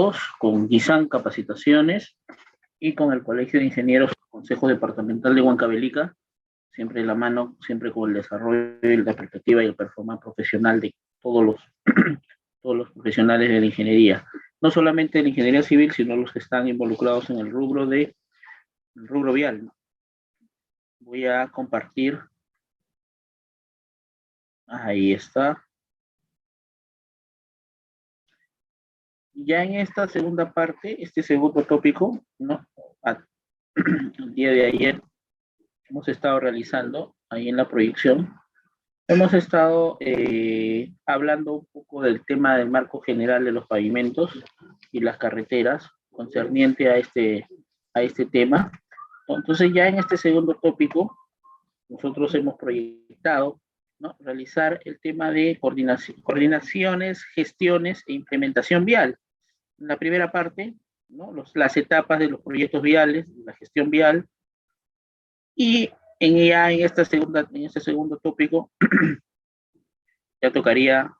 todos con GISAN Capacitaciones y con el Colegio de Ingenieros Consejo Departamental de Huancavelica, siempre de la mano, siempre con el desarrollo y la perspectiva y el performance profesional de todos los, todos los profesionales de la ingeniería. No solamente de la ingeniería civil, sino los que están involucrados en el rubro vial, ¿no? Voy a compartir. Ahí está. Ya en esta segunda parte, este segundo tópico, ¿no? El día de ayer hemos estado realizando, ahí en la proyección, hemos estado hablando un poco del tema del marco general de los pavimentos y las carreteras concerniente a este tema. Entonces ya en este segundo tópico, nosotros hemos proyectado, ¿no?, realizar el tema de coordinaciones, gestiones e implementación vial. En la primera parte, ¿no?, las etapas de los proyectos viales, la gestión vial, y en este segundo tópico ya tocaría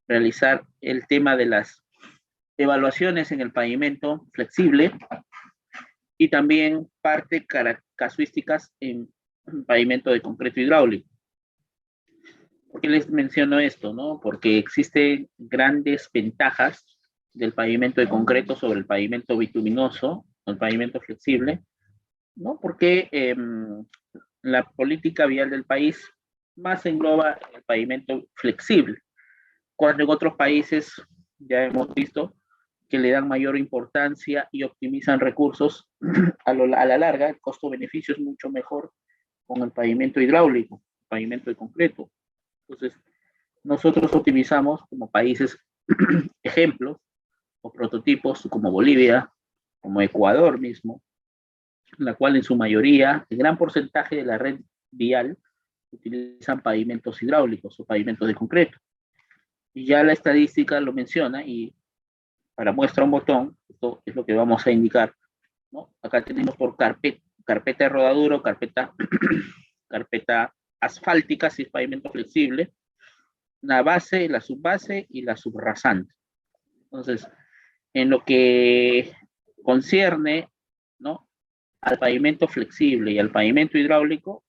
realizar el tema de las evaluaciones en el pavimento flexible y también casuísticas en pavimento de concreto hidráulico. ¿Por qué les menciono esto, no? Porque existen grandes ventajas del pavimento de concreto sobre el pavimento bituminoso, el pavimento flexible, ¿no? Porque la política vial del país más engloba el pavimento flexible, cuando en otros países ya hemos visto que le dan mayor importancia y optimizan recursos. A la larga, el costo-beneficio es mucho mejor con el pavimento hidráulico, pavimento de concreto. Entonces, nosotros utilizamos como países ejemplos o prototipos como Bolivia, como Ecuador mismo, en la cual en su mayoría, el gran porcentaje de la red vial utilizan pavimentos hidráulicos o pavimentos de concreto. Y ya la estadística lo menciona, y para muestra un botón, esto es lo que vamos a indicar, ¿no? Acá tenemos por carpeta de rodadura o carpeta asfáltica, si es pavimento flexible, la base, la subbase y la subrasante. Entonces, en lo que concierne, ¿no?, al pavimento flexible y al pavimento hidráulico,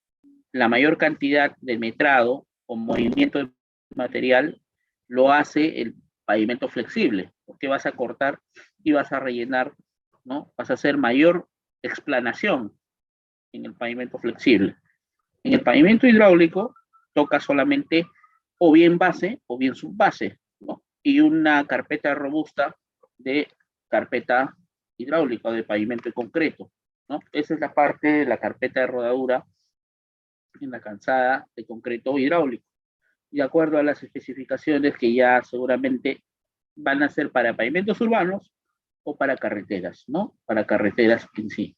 la mayor cantidad de metrado o movimiento de material lo hace el pavimento flexible, porque vas a cortar y vas a rellenar, ¿no? Vas a hacer mayor explanación en el pavimento flexible. En el pavimento hidráulico toca solamente o bien base o bien subbase, ¿no?, y una carpeta robusta de carpeta hidráulica o de pavimento de concreto, ¿no? Esa es la parte de la carpeta de rodadura en la calzada de concreto hidráulico, de acuerdo a las especificaciones que ya seguramente van a ser para pavimentos urbanos o para carreteras, ¿no? Para carreteras en sí.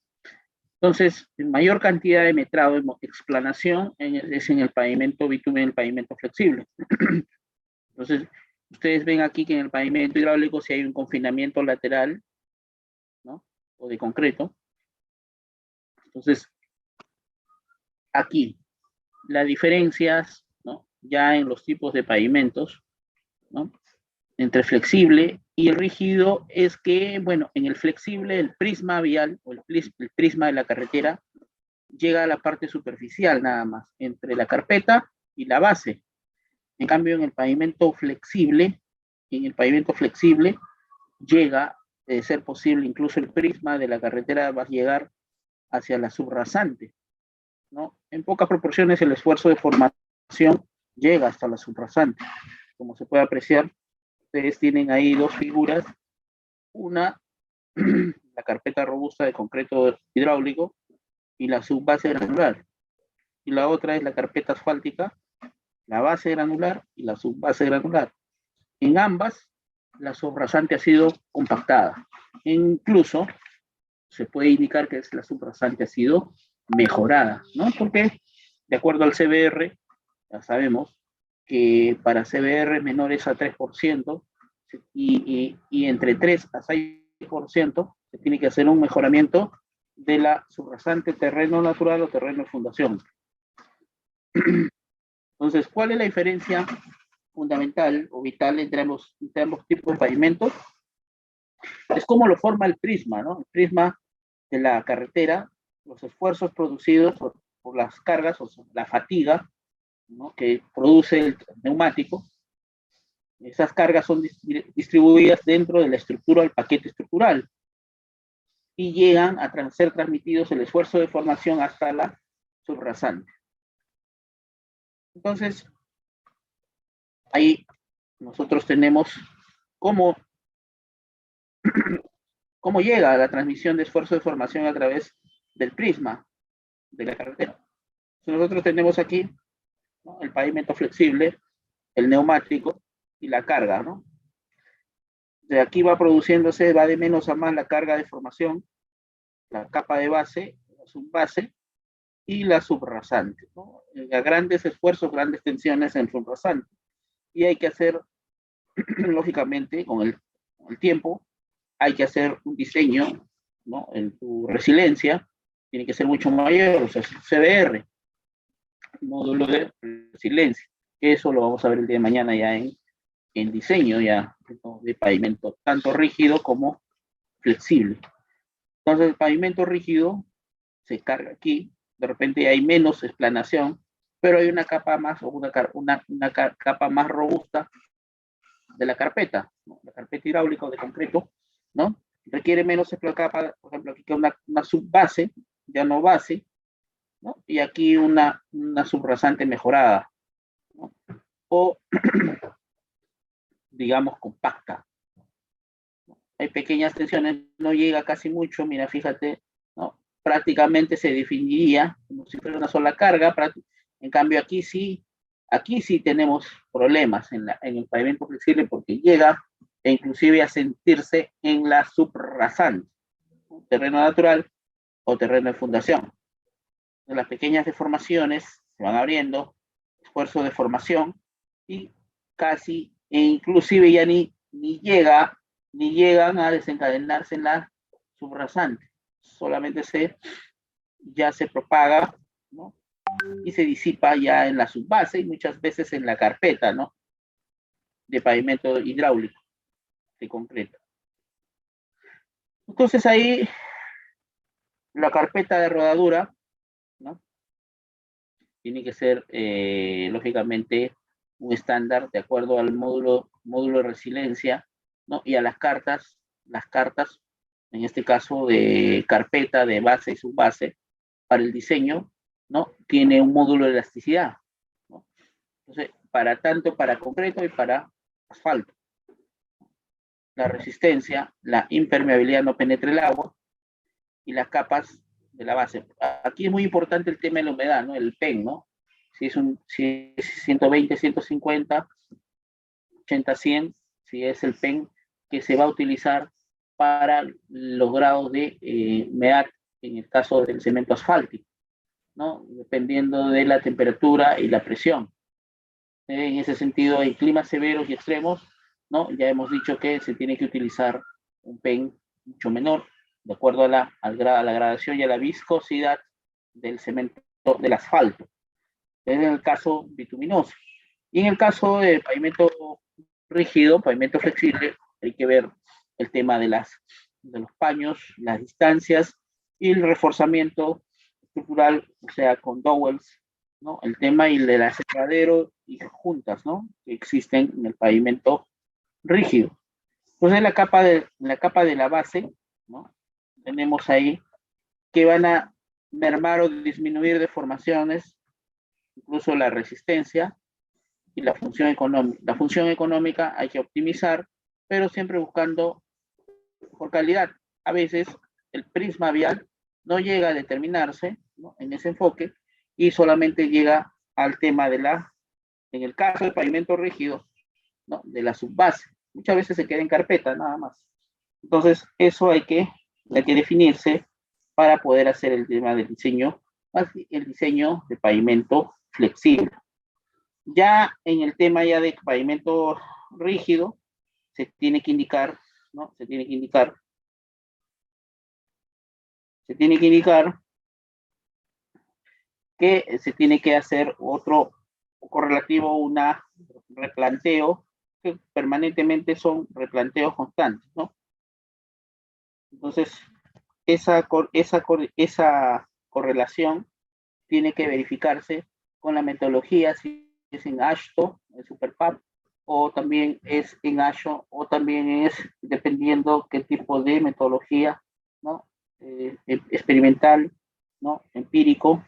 Entonces, mayor cantidad de metrado de explanación es en el pavimento bitumen, el pavimento flexible. Entonces, ustedes ven aquí que en el pavimento hidráulico si hay un confinamiento lateral, ¿no?, o de concreto. Entonces, aquí, las diferencias, ¿no?, ya en los tipos de pavimentos, ¿no?, entre flexible y rígido es que, bueno, en el flexible el prisma vial o el prisma de la carretera llega a la parte superficial nada más, entre la carpeta y la base. En cambio, en el pavimento flexible llega, de ser posible, incluso el prisma de la carretera va a llegar hacia la subrasante, ¿no? En pocas proporciones el esfuerzo de formación llega hasta la subrasante. Como se puede apreciar, ustedes tienen ahí dos figuras, una, la carpeta robusta de concreto hidráulico y la subbase granular, y la otra es la carpeta asfáltica, la base granular y la subbase granular. En ambas, la subrasante ha sido compactada. Incluso se puede indicar que la subrasante ha sido mejorada, ¿no? Porque, de acuerdo al CBR, ya sabemos que para CBR menores a 3% y entre 3 a 6% se tiene que hacer un mejoramiento de la subrasante terreno natural o terreno de fundación. Entonces, ¿cuál es la diferencia fundamental o vital entre ambos tipos de pavimentos? es como lo forma el prisma, ¿no? El prisma de la carretera, los esfuerzos producidos por las cargas, o sea, la fatiga, ¿no?, que produce el neumático. Esas cargas son distribuidas dentro de la estructura del paquete estructural y llegan a ser transmitidos el esfuerzo de formación hasta la subrasante. Entonces, ahí nosotros tenemos cómo, cómo llega la transmisión de esfuerzo de formación a través del prisma de la carretera. Nosotros tenemos aquí, ¿no?, el pavimento flexible, el neumático y la carga, ¿no? De aquí va produciéndose, va de menos a más la carga de formación, la capa de base, la subbase y la subrasante, ¿no? A grandes esfuerzos, grandes tensiones en subrasante. Y hay que hacer, lógicamente, con el tiempo, hay que hacer un diseño, ¿no?, en tu resiliencia, tiene que ser mucho mayor, o sea, CBR, módulo de resiliencia. Eso lo vamos a ver el día de mañana ya en diseño ya, ¿no?, de pavimento, tanto rígido como flexible. Entonces, el pavimento rígido se carga aquí, de repente hay menos explanación, pero hay una capa más, o una capa más robusta de la carpeta, ¿no?, la carpeta hidráulica o de concreto, ¿no? Requiere menos capa, por ejemplo, aquí que una subbase, ya no base, ¿no? Y aquí una subrasante mejorada, ¿no?, o digamos compacta. Hay pequeñas tensiones, no llega casi mucho, mira, fíjate, ¿no? Prácticamente se definiría como si fuera una sola carga, en cambio aquí sí tenemos problemas en el pavimento flexible porque llega e inclusive a sentirse en la subrasante, ¿no?, terreno natural o terreno de fundación. Las pequeñas deformaciones se van abriendo, esfuerzo de formación y casi, e inclusive ya ni llegan a desencadenarse en la subrasante, solamente ya se propaga, ¿no?, y se disipa ya en la subbase y muchas veces en la carpeta, ¿no?, de pavimento hidráulico, de concreto. Entonces ahí la carpeta de rodadura, ¿no?, tiene que ser, lógicamente, un estándar de acuerdo al módulo de resiliencia, ¿no?, y a las cartas, en este caso de carpeta, de base y subbase, para el diseño, ¿no?, tiene un módulo de elasticidad, ¿no? Entonces, tanto para concreto y para asfalto. La resistencia, la impermeabilidad no penetra el agua y las capas de la base. Aquí es muy importante el tema de la humedad, ¿no?, el PEN, ¿no? Si es 120, 150, 80, 100, si es el PEN que se va a utilizar para los grados de humedad en el caso del cemento asfáltico, ¿no?, dependiendo de la temperatura y la presión. En ese sentido, hay climas severos y extremos, ¿no? Ya hemos dicho que se tiene que utilizar un PEN mucho menor, de acuerdo a la gradación y a la viscosidad del cemento, del asfalto. En el caso bituminoso. Y en el caso de pavimento rígido, pavimento flexible, hay que ver el tema de los paños, las distancias y el reforzamiento estructural, o sea, con dowels, ¿no?, el tema y el aserradero y juntas, ¿no?, que existen en el pavimento rígido. Entonces, la capa de la base, ¿no?, tenemos ahí que van a mermar o disminuir deformaciones, incluso la resistencia y la función económica. La función económica hay que optimizar, pero siempre buscando por calidad. A veces el prisma vial no llega a determinarse, ¿no?, en ese enfoque y solamente llega al tema en el caso del pavimento rígido, ¿no?, de la subbase. Muchas veces se queda en carpeta, nada más. Entonces, eso hay que definirse para poder hacer el tema del diseño, el diseño de pavimento flexible. Ya en el tema ya de pavimento rígido, se tiene que indicar, ¿no?, se tiene que indicar que se tiene que hacer otro correlativo, una replanteo, que permanentemente son replanteos constantes, ¿no? Entonces, esa correlación tiene que verificarse con la metodología, si es en AASHTO, en SuperPAP, o también es en ASHO, o también es dependiendo qué tipo de metodología, ¿no? Experimental, ¿no? Empírico,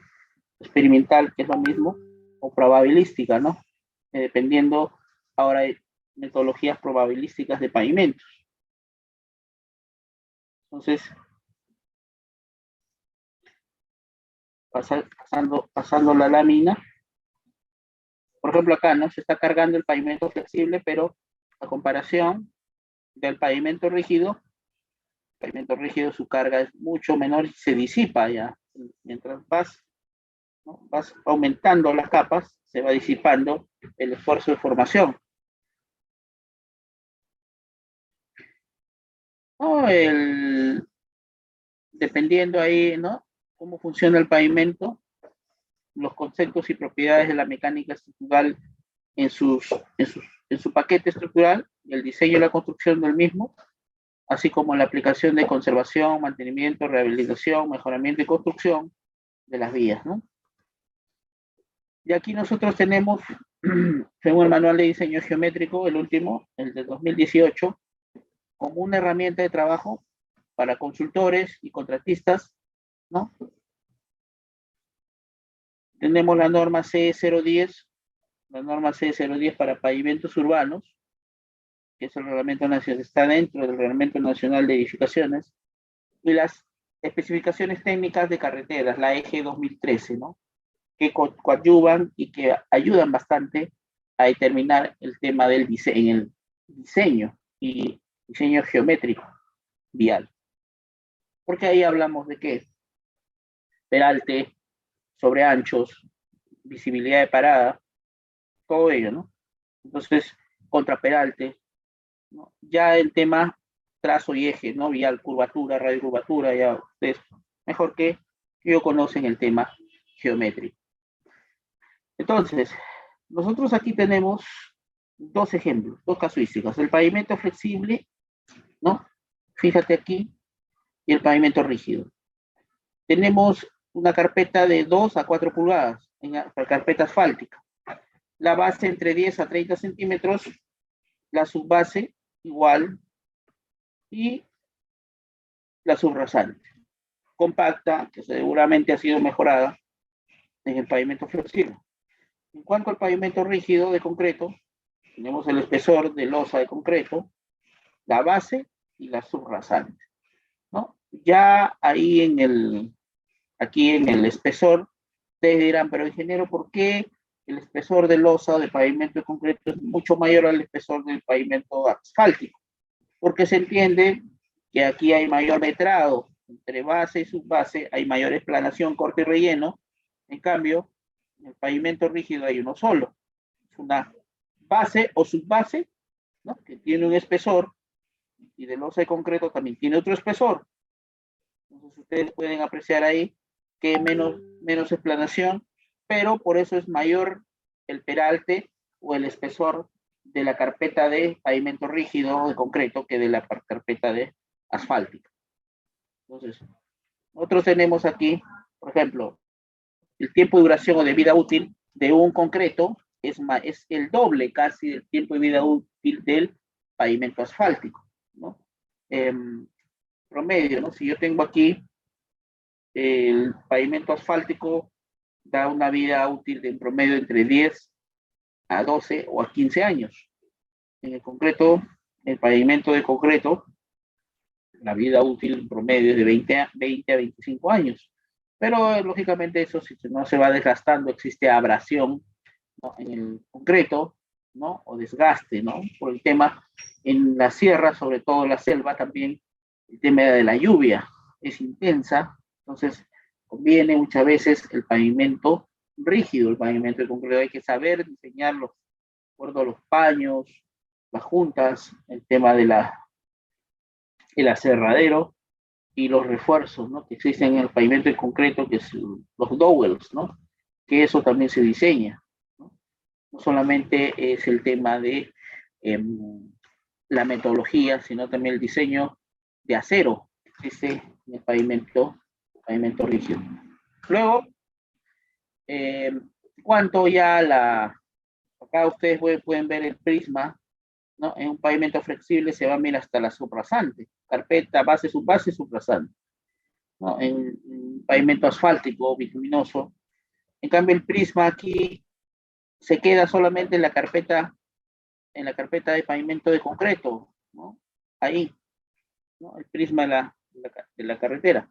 experimental, que es lo mismo, o probabilística, ¿no? Dependiendo, ahora hay metodologías probabilísticas de pavimentos. Entonces, pasando la lámina, por ejemplo acá, ¿no? Se está cargando el pavimento flexible, pero a comparación del pavimento rígido su carga es mucho menor y se disipa ya. Mientras ¿no? Vas aumentando las capas, se va disipando el esfuerzo de formación. ¿No? Dependiendo ahí, ¿no? Cómo funciona el pavimento, los conceptos y propiedades de la mecánica estructural en su paquete estructural, y el diseño y la construcción del mismo, así como la aplicación de conservación, mantenimiento, rehabilitación, mejoramiento y construcción de las vías, ¿no? Y aquí nosotros tenemos, según el manual de diseño geométrico, el último, el de 2018, como una herramienta de trabajo para consultores y contratistas, ¿no? Tenemos la norma C010, la norma C010 para pavimentos urbanos, que es el reglamento nacional, está dentro del reglamento nacional de edificaciones, y las especificaciones técnicas de carreteras, la EG 2013, ¿no? Que coadyuvan y que ayudan bastante a determinar el tema del diseño y diseño geométrico vial. Porque ahí hablamos de qué? Peralte, sobre anchos, visibilidad de parada, todo ello, ¿no? Entonces, contraperalte, ¿no? Ya el tema trazo y eje, ¿no? Vial, curvatura, radio curvatura, ya ustedes mejor que yo conocen el tema geométrico. Entonces, nosotros aquí tenemos dos ejemplos, dos casuísticas. El pavimento flexible, ¿no? Fíjate aquí, y el pavimento rígido. Tenemos una carpeta de 2 a 4 pulgadas, en la carpeta asfáltica. La base entre 10 a 30 centímetros, la subbase igual, y la subrasante. Compacta, que seguramente ha sido mejorada en el pavimento flexible. En cuanto al pavimento rígido de concreto, tenemos el espesor de losa de concreto, la base y la subrasante, ¿no? Ya ahí aquí en el espesor, ustedes dirán, pero ingeniero, ¿por qué el espesor de losa o de pavimento de concreto es mucho mayor al espesor del pavimento asfáltico? Porque se entiende que aquí hay mayor metrado entre base y subbase, hay mayor explanación, corte y relleno. En cambio, en el pavimento rígido hay uno solo. Es una base o subbase, ¿no? Que tiene un espesor, y de losa de concreto también tiene otro espesor. Entonces ustedes pueden apreciar ahí que menos explanación, pero por eso es mayor el peralte o el espesor de la carpeta de pavimento rígido de concreto que de la carpeta de asfáltica. Entonces, nosotros tenemos aquí, por ejemplo, el tiempo de duración o de vida útil de un concreto es el doble casi del tiempo de vida útil del pavimento asfáltico, ¿no? Promedio, ¿no? Si yo tengo aquí el pavimento asfáltico, da una vida útil de en promedio entre 10 a 12 o a 15 años. En el concreto, el pavimento de concreto, la vida útil en promedio es de 20 a 25 años. Pero lógicamente eso si no se va desgastando, existe abrasión, ¿no? En el concreto, ¿no? O desgaste, ¿no? Por el tema en la sierra, sobre todo en la selva también, el tema de la lluvia es intensa, entonces conviene muchas veces el pavimento rígido, el pavimento de concreto, hay que saber diseñarlo, de acuerdo a los paños, las juntas, el tema el aserradero y los refuerzos, ¿no? Que existen en el pavimento de concreto, que es los dowels, ¿no? Que eso también se diseña, ¿no? No solamente es el tema de la metodología, sino también el diseño de acero, existe en el pavimento rígido. Luego, cuanto ya acá ustedes pueden ver el prisma, ¿no? En un pavimento flexible se va a mirar hasta la subrasante, carpeta, base, subrasante, ¿no? En un pavimento asfáltico, bituminoso. En cambio, el prisma aquí se queda solamente en la carpeta de pavimento de concreto, ¿no? Ahí, ¿no? El prisma de la carretera,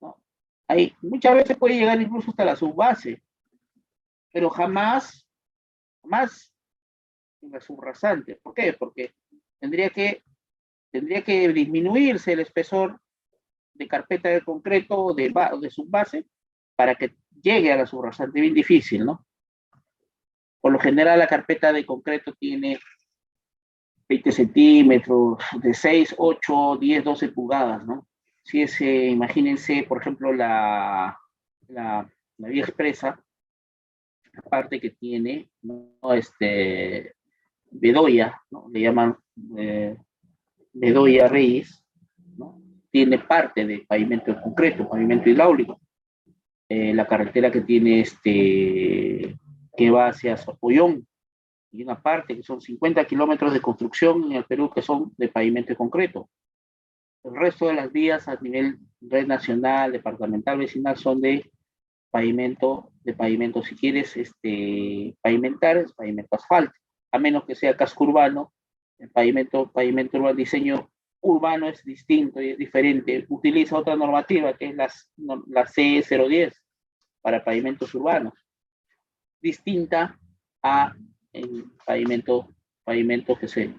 ¿no? Ahí, muchas veces puede llegar incluso hasta la subbase, pero jamás en la subrasante. ¿Por qué? Porque tendría que disminuirse el espesor de carpeta de concreto o de subbase para que llegue a la subrasante. Bien difícil, ¿no? Por lo general, la carpeta de concreto tiene 20 centímetros, de 6, 8, 10, 12 pulgadas, ¿no? Si es, imagínense, por ejemplo, la vía expresa, la parte que tiene, ¿no? Bedoya, ¿no? Le llaman Bedoya Reyes, ¿no? Tiene parte de pavimento de concreto, pavimento hidráulico. La carretera que tiene que va hacia Zapoyón, y una parte que son 50 kilómetros de construcción en el Perú que son de pavimento de concreto. El resto de las vías a nivel red nacional, departamental, vecinal son de pavimento, si quieres pavimentar, es pavimento asfáltico, a menos que sea casco urbano. El pavimento urbano, diseño urbano es distinto y es diferente, utiliza otra normativa que es la CE010 para pavimentos urbanos, distinta a el pavimento que se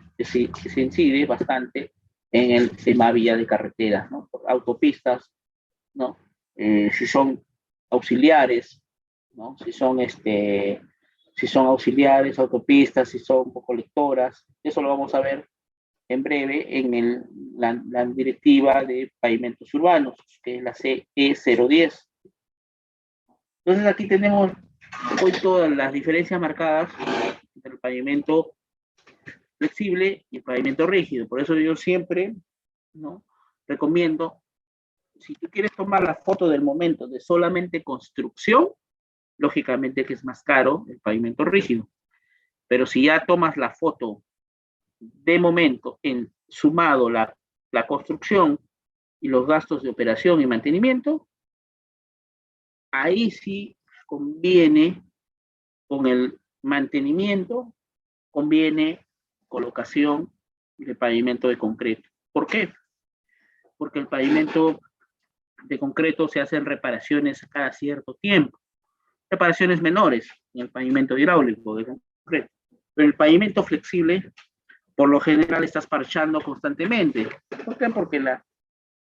incide bastante en el tema vía de carretera, ¿no? Autopistas, ¿no? Si son auxiliares, ¿no? Si son auxiliares, autopistas, si son colectoras, eso lo vamos a ver en breve en la directiva de pavimentos urbanos, que es la CE010. Entonces aquí tenemos hoy todas las diferencias marcadas entre el pavimento flexible y el pavimento rígido. Por eso yo siempre, ¿no?, recomiendo, si tú quieres tomar la foto del momento de solamente construcción, lógicamente que es más caro el pavimento rígido. Pero si ya tomas la foto de momento sumado la construcción y los gastos de operación y mantenimiento, ahí sí conviene, con el mantenimiento, conviene colocación de pavimento de concreto. ¿Por qué? Porque el pavimento de concreto se hacen reparaciones cada cierto tiempo. Reparaciones menores en el pavimento hidráulico de concreto. Pero el pavimento flexible, por lo general, estás parchando constantemente. ¿Por qué? Porque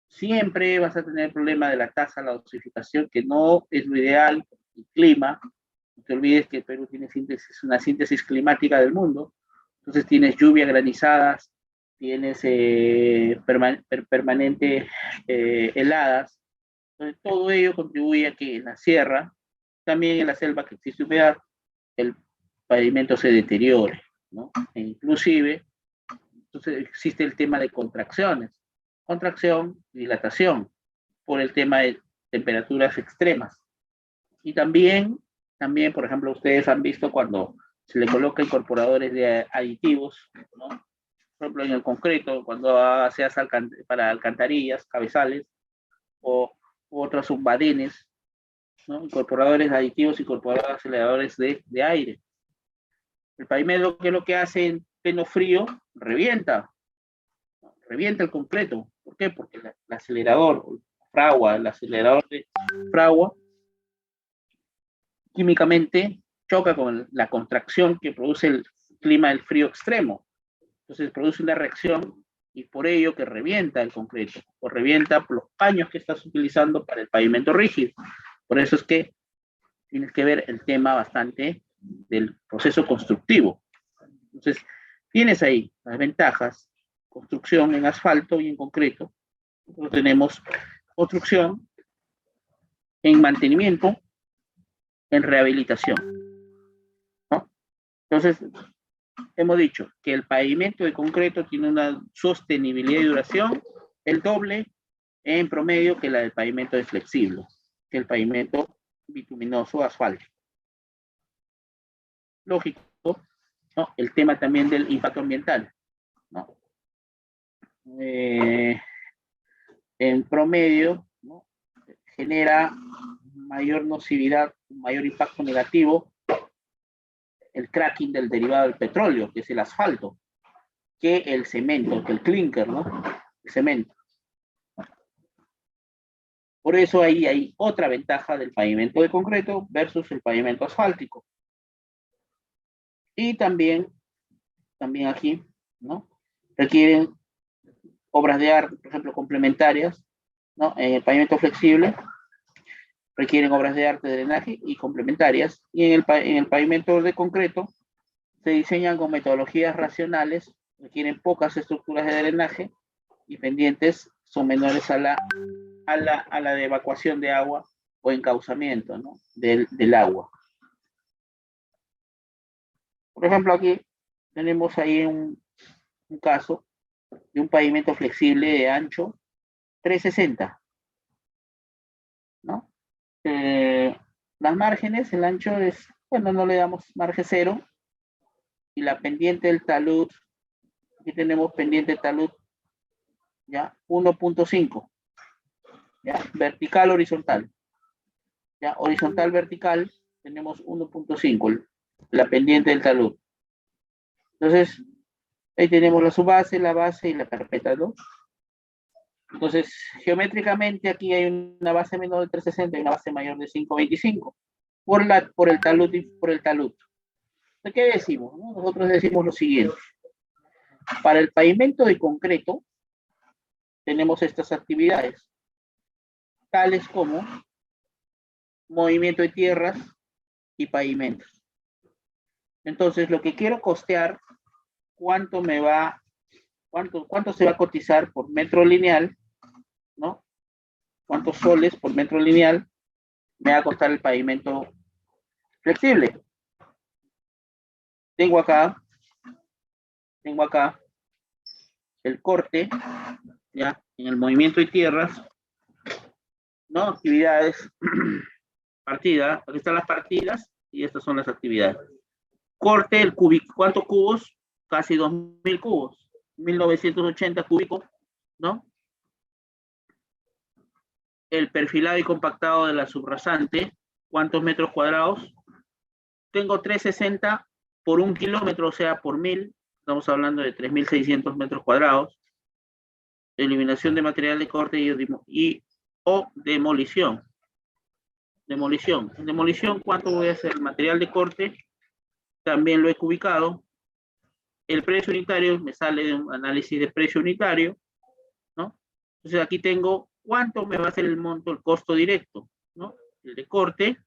siempre vas a tener el problema de la tasa, la dosificación, que no es lo ideal, el clima. No te olvides que el Perú tiene una síntesis climática del mundo. Entonces tienes lluvias granizadas, tienes permanente heladas. Entonces, todo ello contribuye a que en la sierra, también en la selva que existe humedad, el pavimento se deteriore, ¿no? E inclusive, entonces existe el tema de contracciones. Contracción, dilatación, por el tema de temperaturas extremas. Y también, por ejemplo, ustedes han visto cuando se le coloca incorporadores de aditivos, ¿no? Por ejemplo, en el concreto, cuando se hace para alcantarillas, cabezales, o otros subbadenes, ¿no? Incorporadores aditivos, incorporadores aceleradores de aire. El pavimento, ¿qué es lo que hace en pleno frío? Revienta el concreto. ¿Por qué? Porque el acelerador de fragua, químicamente choca con la contracción que produce el clima del frío extremo. Entonces produce una reacción y por ello que revienta el concreto o revienta los paños que estás utilizando para el pavimento rígido. Por eso es que tienes que ver el tema bastante del proceso constructivo. Entonces, tienes ahí las ventajas: construcción en asfalto y en concreto. Nosotros tenemos construcción en mantenimiento, en rehabilitación, ¿no? Entonces, hemos dicho que el pavimento de concreto tiene una sostenibilidad y duración el doble en promedio que la del pavimento de flexible, que el pavimento bituminoso asfáltico. Lógico, ¿no? El tema también del impacto ambiental, ¿no? En promedio, ¿no? Genera mayor nocividad, mayor impacto negativo el cracking del derivado del petróleo, que es el asfalto, que el cemento, que el clinker, ¿no? El cemento. Por eso ahí hay otra ventaja del pavimento de concreto versus el pavimento asfáltico. Y también aquí, ¿no? Requieren obras de arte, por ejemplo, complementarias, ¿no? En el pavimento flexible requieren obras de arte de drenaje y complementarias, y en el pavimento de concreto se diseñan con metodologías racionales, requieren pocas estructuras de drenaje y pendientes son menores a la de evacuación de agua o encauzamiento, ¿no? del agua. Por ejemplo, aquí tenemos ahí un caso de un pavimento flexible de ancho 360, ¿no? Las márgenes, el ancho es, bueno, no le damos margen cero, y la pendiente del talud, aquí tenemos pendiente talud, ya, 1.5, ya, vertical, horizontal, ya, horizontal, vertical, tenemos 1.5, la pendiente del talud. Entonces, ahí tenemos la subbase, la base y la carpeta, ¿no? Entonces, geométricamente aquí hay una base menor de 360 y una base mayor de 525 por el talud y por el talud. ¿Qué decimos? ¿No? Nosotros decimos lo siguiente. Para el pavimento de concreto, tenemos estas actividades, tales como movimiento de tierras y pavimentos. Entonces, lo que quiero costear, cuánto se va a cotizar por metro lineal, ¿no? ¿Cuántos soles por metro lineal me va a costar el pavimento flexible? Tengo acá el corte, ya, en el movimiento de tierras, ¿no? Actividades, partida, aquí están las partidas y estas son las actividades. Corte, el cúbico, ¿cuántos cubos? Casi 2.000 cubos, 1.980 cúbicos, ¿no? El perfilado y compactado de la subrasante, ¿cuántos metros cuadrados? Tengo 360 por 1 kilómetro, o sea, por 1.000, estamos hablando de 3.600 metros cuadrados. Eliminación de material de corte o demolición. Demolición. En demolición, ¿cuánto voy a hacer? El material de corte, también lo he ubicado. El precio unitario me sale de un análisis de precio unitario, ¿no? Entonces aquí tengo cuánto me va a hacer el monto, el costo directo, ¿no? El de corte,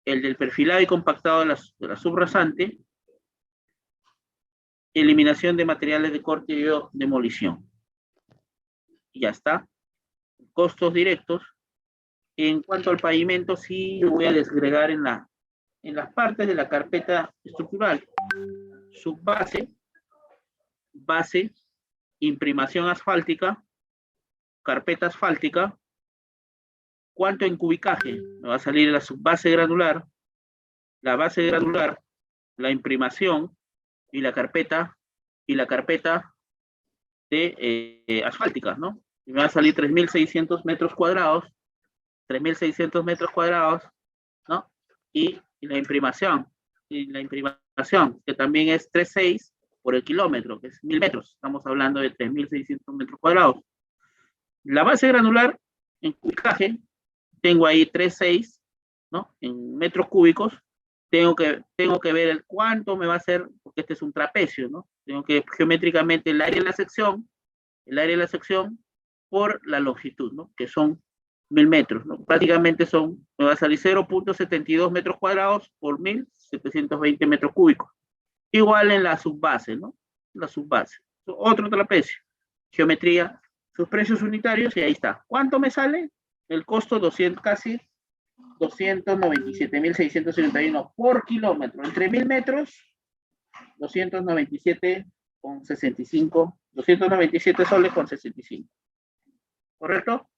el del perfilado y compactado de la subrasante, eliminación de materiales de corte y demolición. Y ya está. Costos directos. En cuanto al pavimento, sí lo voy a desagregar en las partes de la carpeta estructural. Subbase, base, imprimación asfáltica, carpeta asfáltica. ¿Cuánto en cubicaje? Me va a salir la subbase granular, la base granular, la imprimación y la carpeta de asfáltica, ¿no? Y me va a salir 3.600 metros cuadrados, 3.600 metros cuadrados, ¿no? Y la imprimación, que también es 3.6 por el kilómetro, que es 1.000 metros. Estamos hablando de 3.600 metros cuadrados. La base granular en cubicaje, tengo ahí 3.6, ¿no? En metros cúbicos. Tengo que ver el cuánto me va a hacer, porque este es un trapecio, ¿no? Tengo que geométricamente el área de la sección por la longitud, ¿no? Que son 1.000 metros, ¿no? Prácticamente me va a salir 0.72 metros cuadrados por 1.720 metros cúbicos. Igual en la subbase, ¿no? La subbase. Otro trapecio. Geometría, sus precios unitarios y ahí está. ¿Cuánto me sale? El costo casi 297.671 por kilómetro. Entre 1.000 metros, 297 soles con 65. ¿correcto?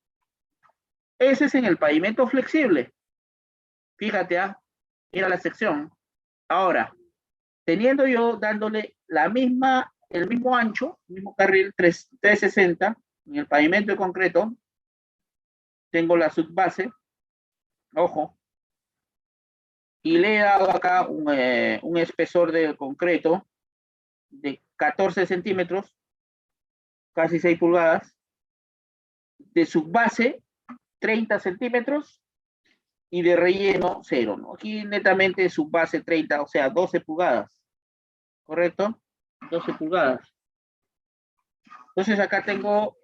Ese es en el pavimento flexible. Fíjate, mira la sección. Ahora, teniendo yo dándole el mismo ancho, el mismo carril 360 en el pavimento de concreto, tengo la subbase, ojo, y le he dado acá un espesor de concreto de 14 centímetros, casi 6 pulgadas, de subbase 30 centímetros y de relleno 0, ¿no? Aquí netamente subbase 30, o sea, 12 pulgadas, ¿correcto? 12 pulgadas. Entonces acá tengo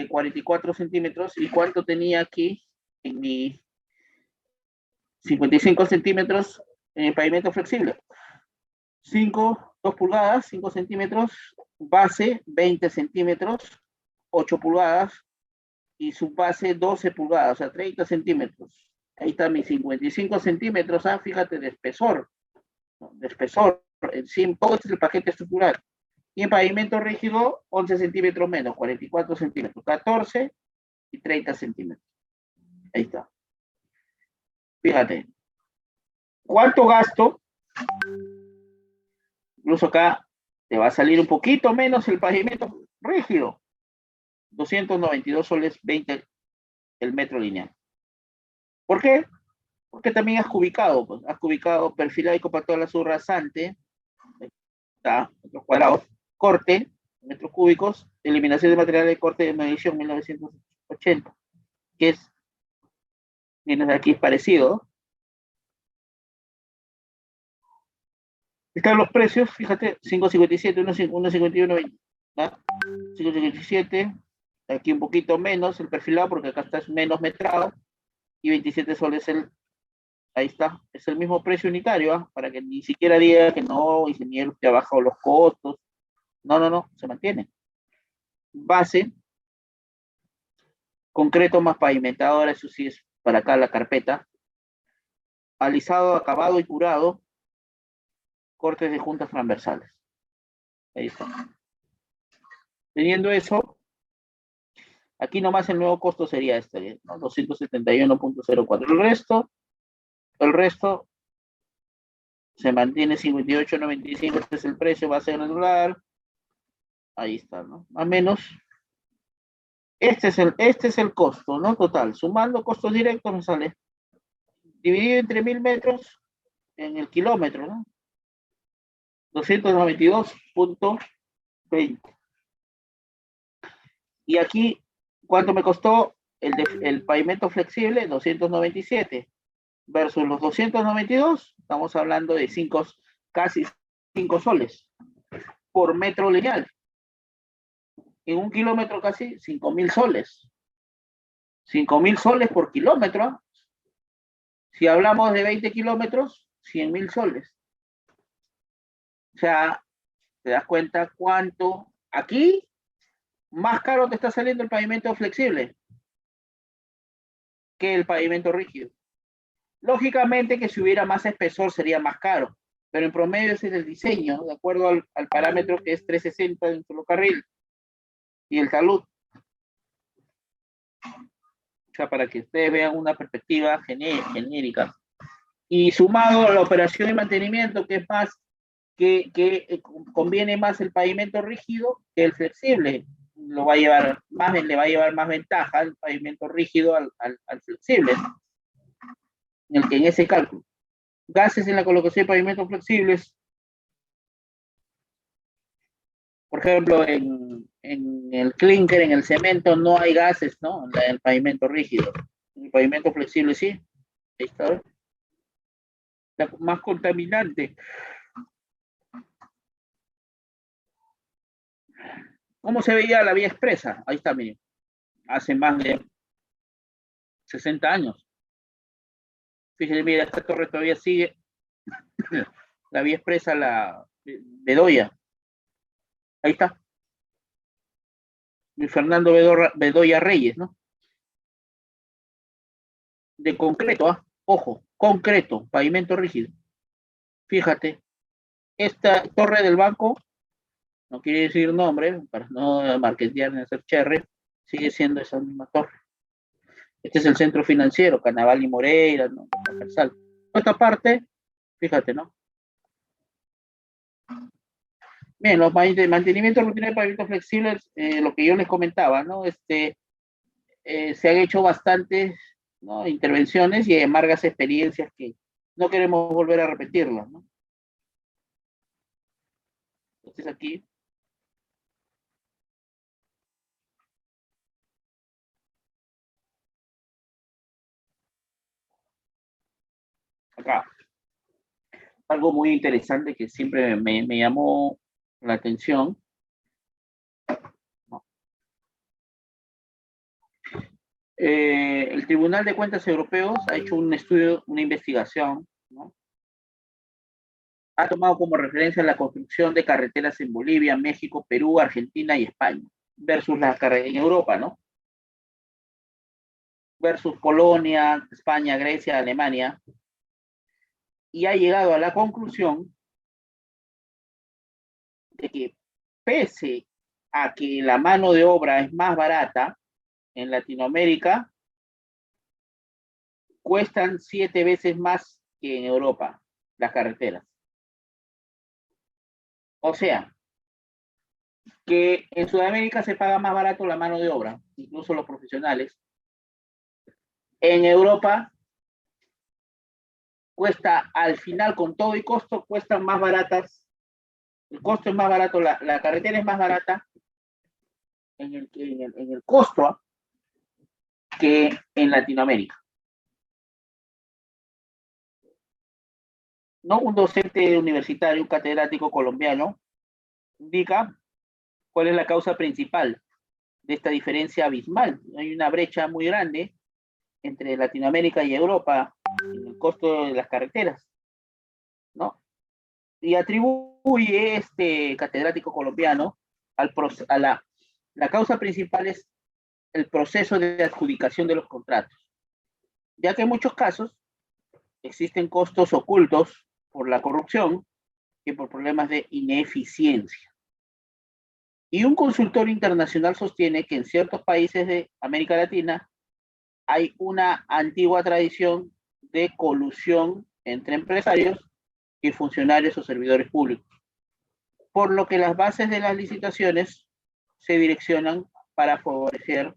44 centímetros. ¿Y cuánto tenía aquí en mi 55 centímetros en el pavimento flexible? 2 pulgadas, 5 centímetros, base 20 centímetros, 8 pulgadas y su base 12 pulgadas, o sea, 30 centímetros. Ahí está mis 55 centímetros, fíjate, de espesor, ¿no? De espesor, todo este es el paquete estructural. Y en pavimento rígido, 11 centímetros menos, 44 centímetros, 14 y 30 centímetros. Ahí está. Fíjate. ¿Cuánto gasto? Incluso acá te va a salir un poquito menos el pavimento rígido. 292 soles 20 el metro lineal. ¿Por qué? Porque también has cubicado, pues, has cubicado perfilado y compactado la subrasante, está, metros cuadrados, corte, metros cúbicos, eliminación de material de corte de medición 1980, que es, tienes aquí, es parecido. Están los precios, fíjate, 5.57, 1.51, 20, ¿no? 5.57, aquí un poquito menos el perfilado porque acá está menos metrado, y 27 soles ahí está, es el mismo precio unitario, para que ni siquiera diga que no, ingeniero, que ha bajado los costos. No, se mantiene. Base, concreto más pavimentador, eso sí es para acá la carpeta. Alisado, acabado y curado, cortes de juntas transversales. Ahí está. Teniendo eso, aquí nomás el nuevo costo sería este, ¿no? 271.04. El resto se mantiene 58.95, este es el precio, base granular. Ahí está, ¿no? Más o menos. Este es el costo, ¿no? Total. Sumando costos directos me sale. Dividido entre 1000 metros en el kilómetro, ¿no? 292.20. Y aquí, ¿cuánto me costó el pavimento flexible? 297 versus los 292, estamos hablando de casi 5 soles por metro lineal. En un kilómetro casi 5.000 soles. 5.000 soles por kilómetro. Si hablamos de 20 kilómetros, 100.000 soles. O sea, te das cuenta cuánto aquí más caro te está saliendo el pavimento flexible que el pavimento rígido. Lógicamente que si hubiera más espesor sería más caro, pero en promedio ese es el diseño, de acuerdo al parámetro que es 360 en solo carril y el talud. O sea, para que ustedes vean una perspectiva genérica. Y sumado a la operación y mantenimiento, que es más, que conviene más el pavimento rígido que el flexible. Le va a llevar más ventaja el pavimento rígido al flexible, en ese cálculo. Gases en la colocación de pavimentos flexibles. Por ejemplo, en el clinker, en el cemento, no hay gases, ¿no? En el pavimento rígido. En el pavimento flexible sí. Ahí está. Está más contaminante. ¿Cómo se veía la vía expresa? Ahí está, miren. Hace más de 60 años. Fíjense, mira, esta torre todavía sigue. La vía expresa, la Bedoya. Ahí está. Fernando Bedoya Reyes, ¿no? De concreto, ojo, concreto, pavimento rígido. Fíjate, esta torre del banco, no quiere decir nombre, para no marquetear ni hacer cherry, sigue siendo esa misma torre. Este es el centro financiero, Carnaval y Moreira, ¿no? Transversal. Esta parte, fíjate, ¿no? Bien, los mantenimientos rutinario de pavimentos flexibles, lo que yo les comentaba, ¿no? Se han hecho bastantes, ¿no?, intervenciones y amargas experiencias que no queremos volver a repetirlas, ¿no? Entonces aquí, acá, algo muy interesante que siempre me llamó la atención, ¿no? El Tribunal de Cuentas Europeos ha hecho un estudio, una investigación, ¿no? Ha tomado como referencia la construcción de carreteras en Bolivia, México, Perú, Argentina y España, versus las carreteras en Europa, ¿no? Versus Polonia, España, Grecia, Alemania, y ha llegado a la conclusión de que pese a que la mano de obra es más barata en Latinoamérica, cuestan 7 veces más que en Europa las carreteras. O sea, que en Sudamérica se paga más barato la mano de obra, incluso los profesionales. En Europa cuesta, al final, con todo y costo, cuestan más baratas. El costo es más barato, la carretera es más barata en el costo que en Latinoamérica. ¿No? Un docente universitario, un catedrático colombiano, indica cuál es la causa principal de esta diferencia abismal. Hay una brecha muy grande entre Latinoamérica y Europa en el costo de las carreteras, ¿no? Y atribuye este catedrático colombiano a la causa principal es el proceso de adjudicación de los contratos, ya que en muchos casos existen costos ocultos por la corrupción y por problemas de ineficiencia. Y un consultor internacional sostiene que en ciertos países de América Latina hay una antigua tradición de colusión entre empresarios y funcionarios o servidores públicos, por lo que las bases de las licitaciones se direccionan para favorecer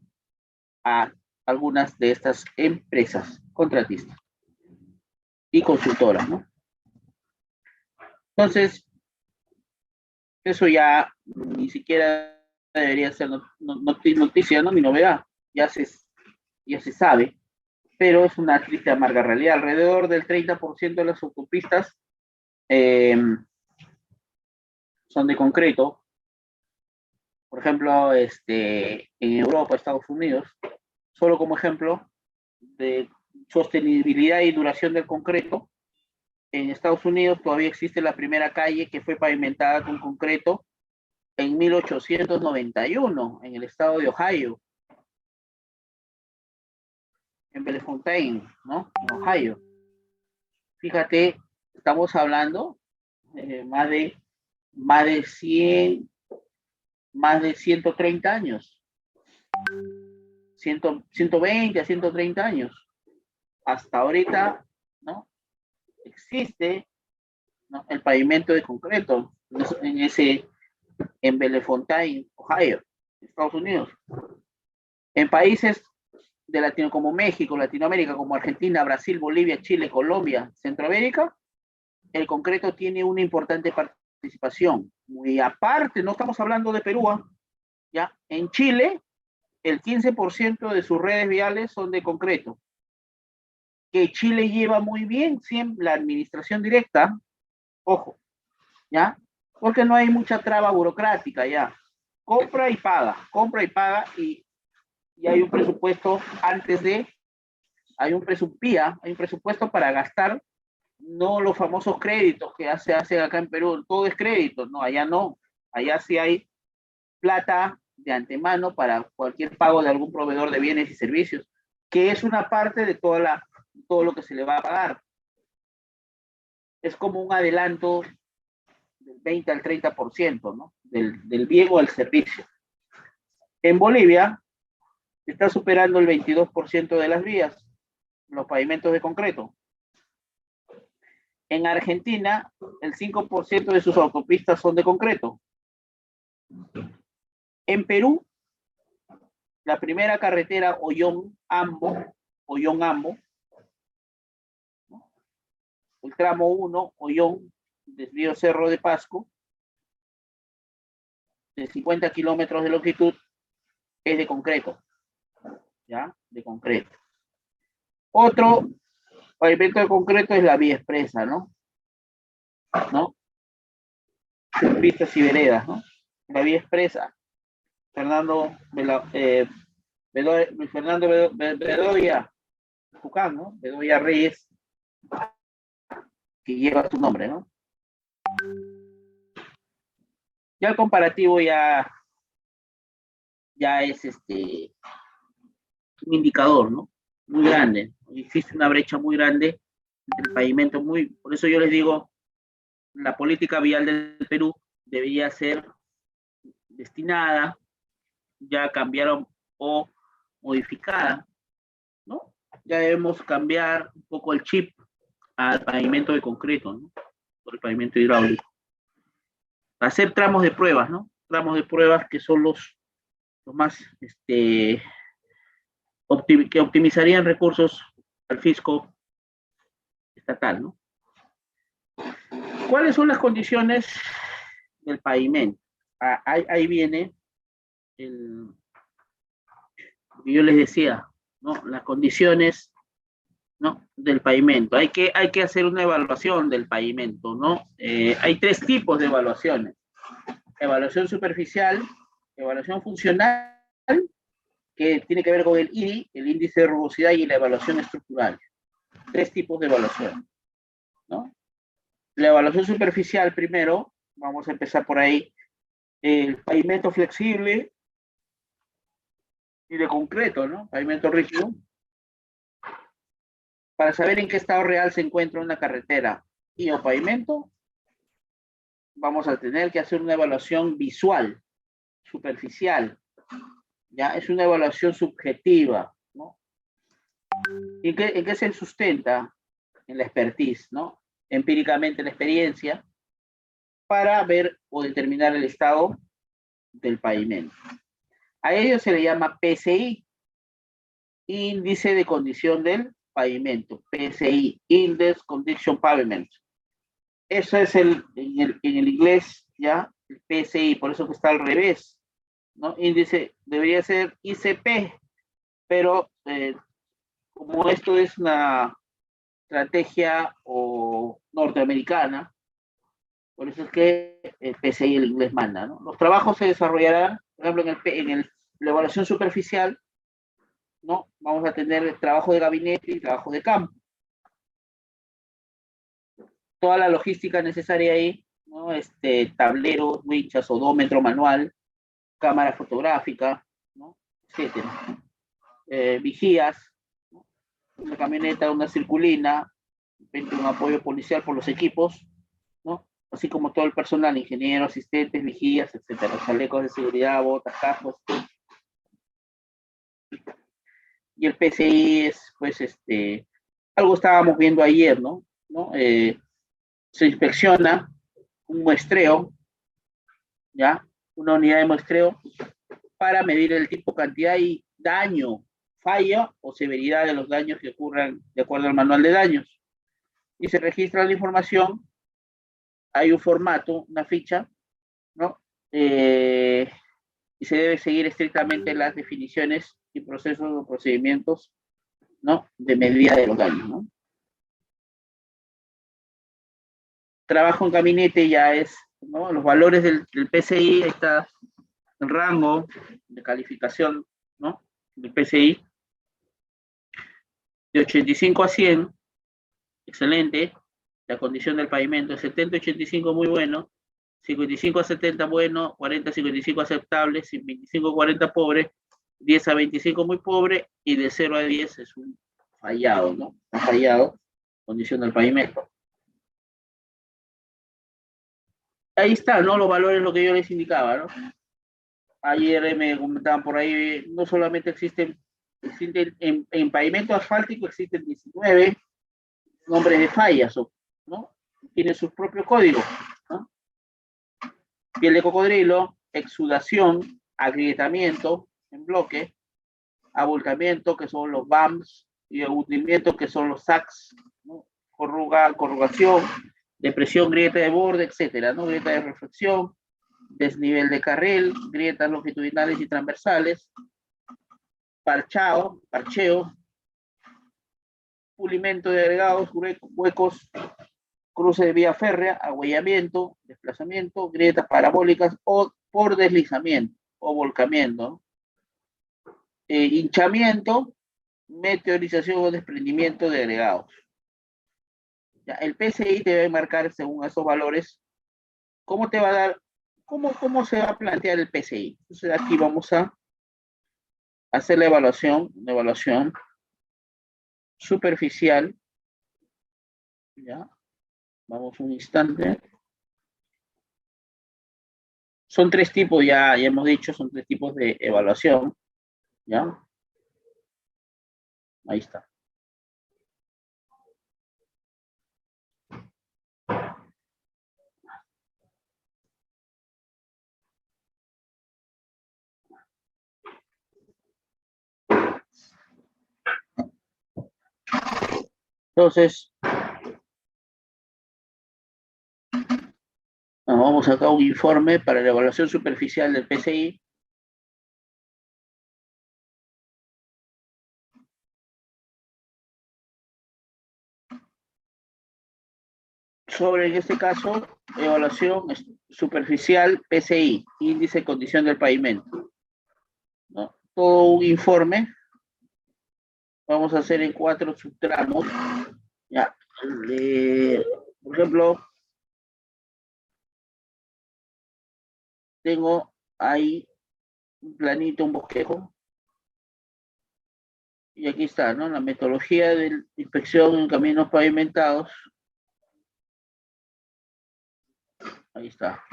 a algunas de estas empresas contratistas y consultoras, ¿no? Entonces, eso ya ni siquiera debería ser noticia, ¿no?, ni novedad, ya se sabe, pero es una triste, amarga realidad. Alrededor del 30% de las autopistas son de concreto. Por ejemplo, en Europa, Estados Unidos, solo como ejemplo de sostenibilidad y duración del concreto, en Estados Unidos todavía existe la primera calle que fue pavimentada con concreto en 1891, en el estado de Ohio, en Bellefontaine, ¿no? En Ohio. Fíjate, estamos hablando más de 100, más de 130 años, 120 a 130 años. Hasta ahorita, ¿no?, existe, ¿no?, el pavimento de concreto en Bellefontaine, Ohio, Estados Unidos. En países de Latino como México, Latinoamérica, como Argentina, Brasil, Bolivia, Chile, Colombia, Centroamérica, el concreto tiene una importante participación. Muy aparte, no estamos hablando de Perú, ¿ya? En Chile, el 15% de sus redes viales son de concreto, que Chile lleva muy bien siempre la administración directa, ojo, ¿ya? Porque no hay mucha traba burocrática, ya. Compra y paga, y hay un presupuesto hay un presupuesto para gastar, no los famosos créditos que se hacen acá en Perú, todo es crédito, no, allá no, allá sí hay plata de antemano para cualquier pago de algún proveedor de bienes y servicios, que es una parte de todo lo que se le va a pagar. Es como un adelanto del 20 al 30%, ¿no?, del bien o del servicio. En Bolivia, está superando el 22% de las vías, los pavimentos de concreto. En Argentina, el 5% de sus autopistas son de concreto. En Perú, la primera carretera Ollón-Ambo, el tramo 1, Ollón, desvío Cerro de Pasco, de 50 kilómetros de longitud, es de concreto, ¿ya? De concreto. Otro pavimento de concreto es la vía expresa, ¿no? Pistas y veredas, ¿no? La vía expresa, Fernando Bedoya, Jucán, ¿no? Bedoya Reyes, que lleva su nombre, ¿no? Ya el comparativo ya es un indicador, ¿no? Muy grande. Existe una brecha muy grande entre el pavimento por eso yo les digo, la política vial del Perú debería ser destinada, ya cambiaron o modificada, ¿no? Ya debemos cambiar un poco el chip al pavimento de concreto, ¿no? Por el pavimento hidráulico. Hacer tramos de pruebas, ¿no? Tramos de pruebas que son los más, que optimizarían recursos al fisco estatal, ¿no? ¿Cuáles son las condiciones del pavimento? Ahí viene lo que yo les decía, ¿no? Las condiciones, ¿no? Del pavimento. Hay que hacer una evaluación del pavimento, ¿no? Hay 3 tipos de evaluaciones. Evaluación superficial, evaluación funcional, que tiene que ver con el IDI, el índice de rugosidad, y la evaluación estructural. 3 tipos de evaluación, ¿no? La evaluación superficial primero, vamos a empezar por ahí. El pavimento flexible y de concreto, ¿no? Pavimento rígido. Para saber en qué estado real se encuentra una carretera y o pavimento, vamos a tener que hacer una evaluación visual, superficial. Ya es una evaluación subjetiva, ¿no? ¿En qué se sustenta? En la expertise, ¿no? Empíricamente la experiencia, para ver o determinar el estado del pavimento. A ello se le llama PCI, índice de condición del pavimento, PCI, Index Condition Pavement. Eso es en el inglés, ¿ya? El PCI, por eso que está al revés, ¿no? Índice debería ser ICP, pero como esto es una estrategia norteamericana, por eso es que el PCI el inglés manda, ¿no? Los trabajos se desarrollarán, por ejemplo, la evaluación superficial, ¿no? Vamos a tener el trabajo de gabinete y trabajo de campo. Toda la logística necesaria ahí, ¿no? Tableros, winchas, odómetro manual, cámara fotográfica, ¿no? Etcétera. Vigías, ¿no? Una camioneta, una circulina, un apoyo policial por los equipos, ¿no? Así como todo el personal, ingenieros, asistentes, vigías, etcétera, chalecos de seguridad, botas, cascos. Y el PCI es, pues, algo estábamos viendo ayer, ¿no? Se inspecciona un muestreo, ¿ya? Una unidad de muestreo para medir el tipo, cantidad y daño, falla o severidad de los daños que ocurran de acuerdo al manual de daños. Y se registra la información, hay un formato, una ficha, ¿no? Y se debe seguir estrictamente las definiciones y procesos o procedimientos, ¿no? De medida de los daños, ¿no? Trabajo en gabinete ya es, ¿no? Los valores del PCI, ahí está el rango de calificación, ¿no? Del PCI, de 85 a 100, excelente. La condición del pavimento, 70 a 85 muy bueno, 55 a 70 bueno, 40 a 55 aceptable, 25 a 40 pobre, 10 a 25 muy pobre, y de 0 a 10 es un fallado, ¿no? Un fallado, condición del pavimento. Ahí está, ¿no? Los valores, lo que yo les indicaba, ¿no? Ayer me comentaban por ahí, no solamente existen en pavimento asfáltico existen 19 nombres de fallas, ¿no? Tienen sus propios códigos, ¿no? Piel de cocodrilo, exudación, agrietamiento en bloque, abultamiento, que son los BAMs, y hundimiento, que son los SACs, ¿no? Corrugación, depresión, grieta de borde, etcétera, ¿no? Grieta de reflexión, desnivel de carril, grietas longitudinales y transversales, parcheo, pulimento de agregados, huecos, cruce de vía férrea, agüellamiento, desplazamiento, grietas parabólicas o por deslizamiento o volcamiento, hinchamiento, meteorización o desprendimiento de agregados. Ya, el PCI te va a marcar según esos valores cómo te va a dar, cómo se va a plantear el PCI. Entonces aquí vamos a hacer la evaluación superficial. Ya, vamos un instante. Son tres tipos, ya hemos dicho, son tres tipos de evaluación. ¿Ya? Ahí está. Entonces, vamos acá a un informe para la evaluación superficial del PCI. Sobre, en este caso, evaluación superficial PCI, índice de condición del pavimento, ¿no? Todo un informe, vamos a hacer en 4 subtramos. Ya, por ejemplo, tengo ahí un planito, un bosquejo, y aquí está, ¿no? La metodología de inspección en caminos pavimentados. Ahí está.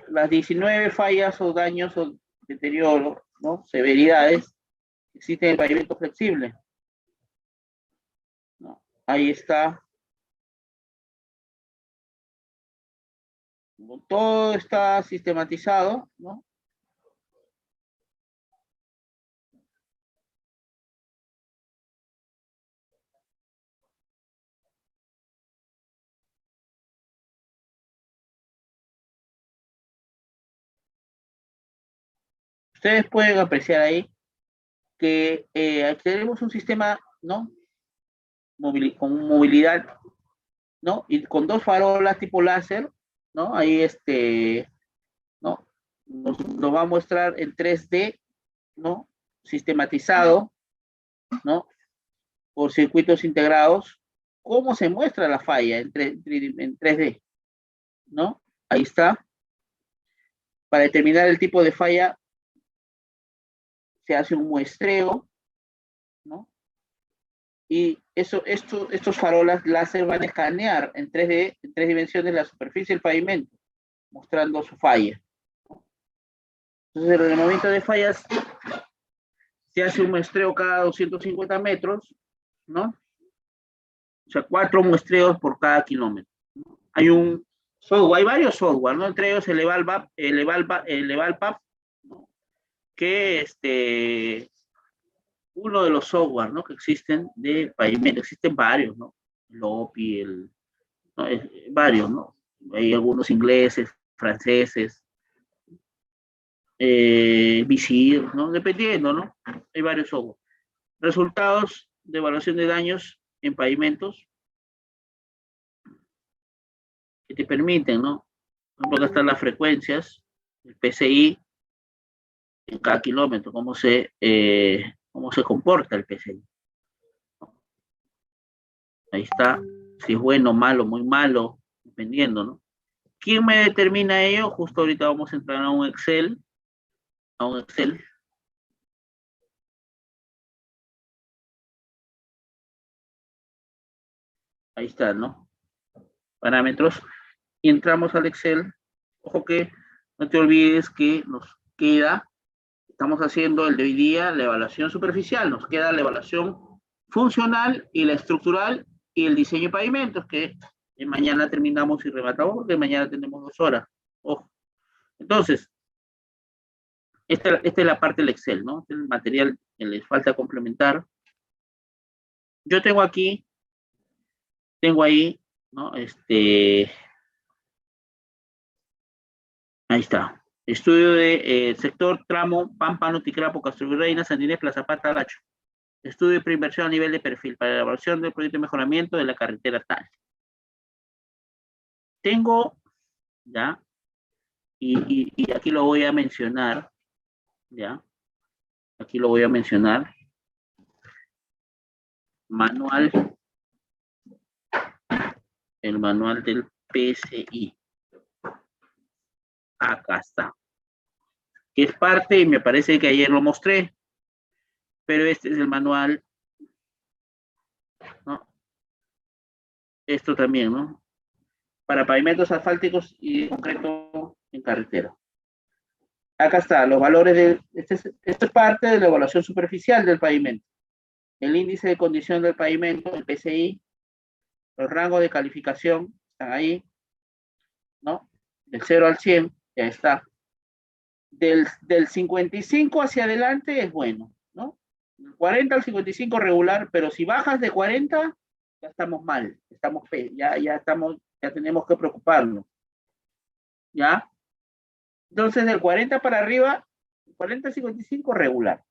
Las 19 fallas o daños o deterioro, ¿no? Severidades, existen en el pavimento flexible, ¿no? Ahí está. Todo está sistematizado, ¿no? Ustedes pueden apreciar ahí que tenemos un sistema, ¿no? Con movilidad, ¿no? Y con 2 farolas tipo láser, ¿no? Ahí ¿no? Nos va a mostrar en 3D, ¿no? Sistematizado, ¿no? Por circuitos integrados, cómo se muestra la falla en 3D, ¿no? Ahí está. Para determinar el tipo de falla, se hace un muestreo, ¿no? Y estos farolas láser van a escanear en 3D, en 3 dimensiones, la superficie del pavimento, mostrando su falla. Entonces, el relevamiento de fallas se hace un muestreo cada 250 metros, ¿no? O sea, 4 muestreos por cada kilómetro. Hay un software, hay varios software, ¿no? Entre ellos el Evalpap, ¿no? Que uno de los software, ¿no? Que existen de pavimento, existen varios, ¿no? El OPI, ¿no? Varios, ¿no? Hay algunos ingleses, franceses, Visir, ¿no? Dependiendo, ¿no? Hay varios software. Resultados de evaluación de daños en pavimentos que te permiten, ¿no? Por ejemplo, acá están las frecuencias, el PCI en cada kilómetro, cómo se comporta el PCI. Ahí está, si es bueno, malo, muy malo, dependiendo, ¿no? ¿Quién me determina ello? Justo ahorita vamos a entrar a un Excel. Ahí está, ¿no? Parámetros. Y entramos al Excel. Ojo que no te olvides que queda, estamos haciendo el de hoy día, la evaluación superficial, nos queda la evaluación funcional y la estructural y el diseño de pavimentos, que mañana terminamos y rematamos, porque mañana tenemos 2 horas. Ojo. Entonces, esta es la parte del Excel, ¿no? Este es el material que les falta complementar. Yo tengo ahí, ¿no? Ahí está. Estudio de sector, tramo, Pámpano, Ticrapo, Castro Virreina, Sandinés, Plaza Pata, Lacho. Estudio de preinversión a nivel de perfil para la evaluación del proyecto de mejoramiento de la carretera tal. Tengo, ¿ya? Y aquí lo voy a mencionar, ¿ya? Aquí lo voy a mencionar. Manual, el manual del PSI. Acá está. Que es parte, y me parece que ayer lo mostré, pero este es el manual, ¿no? Esto también, ¿no? Para pavimentos asfálticos y concreto en carretera. Acá está, los valores de, esto es parte de la evaluación superficial del pavimento. El índice de condición del pavimento, el PSI, los rangos de calificación, están ahí, ¿no? Del 0 al 100, ya está. Del 55 hacia adelante es bueno, ¿no? Del 40 al 55 regular, pero si bajas de 40, ya estamos mal, ya tenemos que preocuparnos, ¿ya? Entonces, del 40 para arriba, 40 a 55 regular,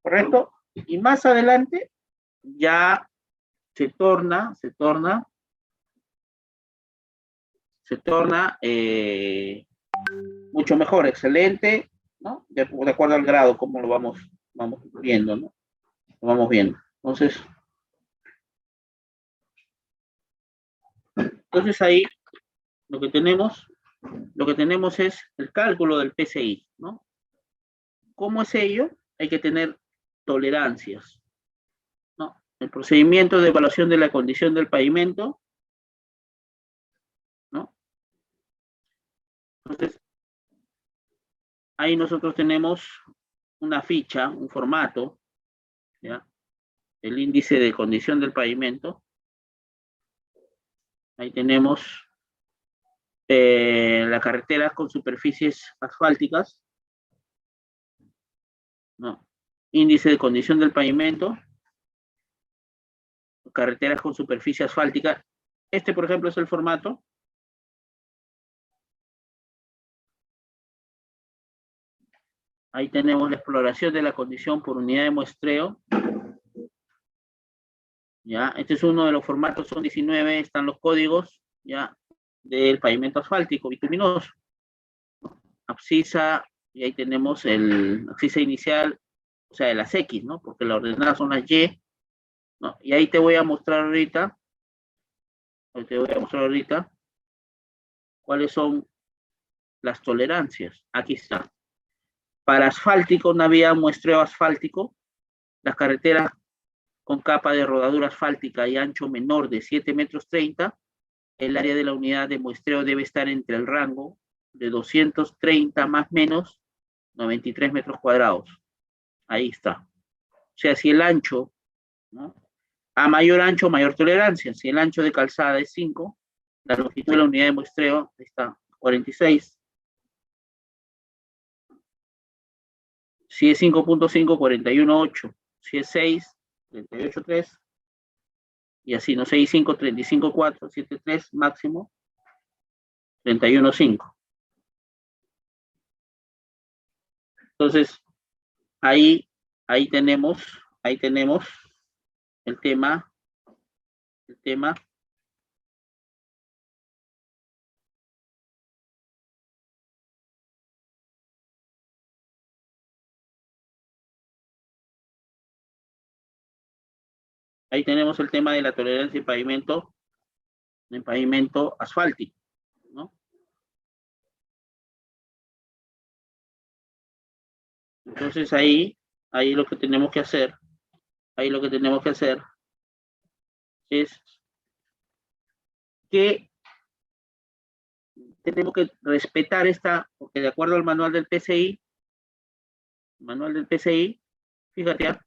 ¿correcto? Y más adelante, ya se torna mucho mejor, excelente, ¿no? De acuerdo al grado, como lo vamos viendo, ¿no? Lo vamos viendo. Entonces ahí lo que tenemos es el cálculo del PSI, ¿no? ¿Cómo es ello? Hay que tener tolerancias, ¿no? El procedimiento de evaluación de la condición del pavimento, ¿no? Entonces, ahí nosotros tenemos una ficha, un formato, ¿ya? El índice de condición del pavimento. Ahí tenemos la carretera con superficies asfálticas, ¿no? Índice de condición del pavimento, carreteras con superficie asfáltica. Este, por ejemplo, es el formato. Ahí tenemos la exploración de la condición por unidad de muestreo. ¿Ya? Este es uno de los formatos, son 19, están los códigos, ¿ya? Del pavimento asfáltico bituminoso. Abscisa, y ahí tenemos el abscisa inicial, o sea, de las X, ¿no? Porque las ordenadas son las Y, ¿no? Y ahí te voy a mostrar ahorita, cuáles son las tolerancias. Aquí está. Para asfáltico, una vía muestreo asfáltico, las carreteras con capa de rodadura asfáltica y ancho menor de 7 metros 30, el área de la unidad de muestreo debe estar entre el rango de 230 más menos 93 metros cuadrados. Ahí está. O sea, si el ancho, ¿no? A mayor ancho, mayor tolerancia. Si el ancho de calzada es 5, la longitud de la unidad de muestreo está 46. Si es 5.5, 41.8. Si es 6, 38.3. Y así, no 6.5, 35.4, 7.3 máximo, 31.5. Entonces, ahí tenemos el tema. Ahí tenemos el tema de la tolerancia en pavimento asfáltico, ¿no? Entonces ahí lo que tenemos que hacer, es que tenemos que respetar esta, porque de acuerdo al manual del PCI, fíjate,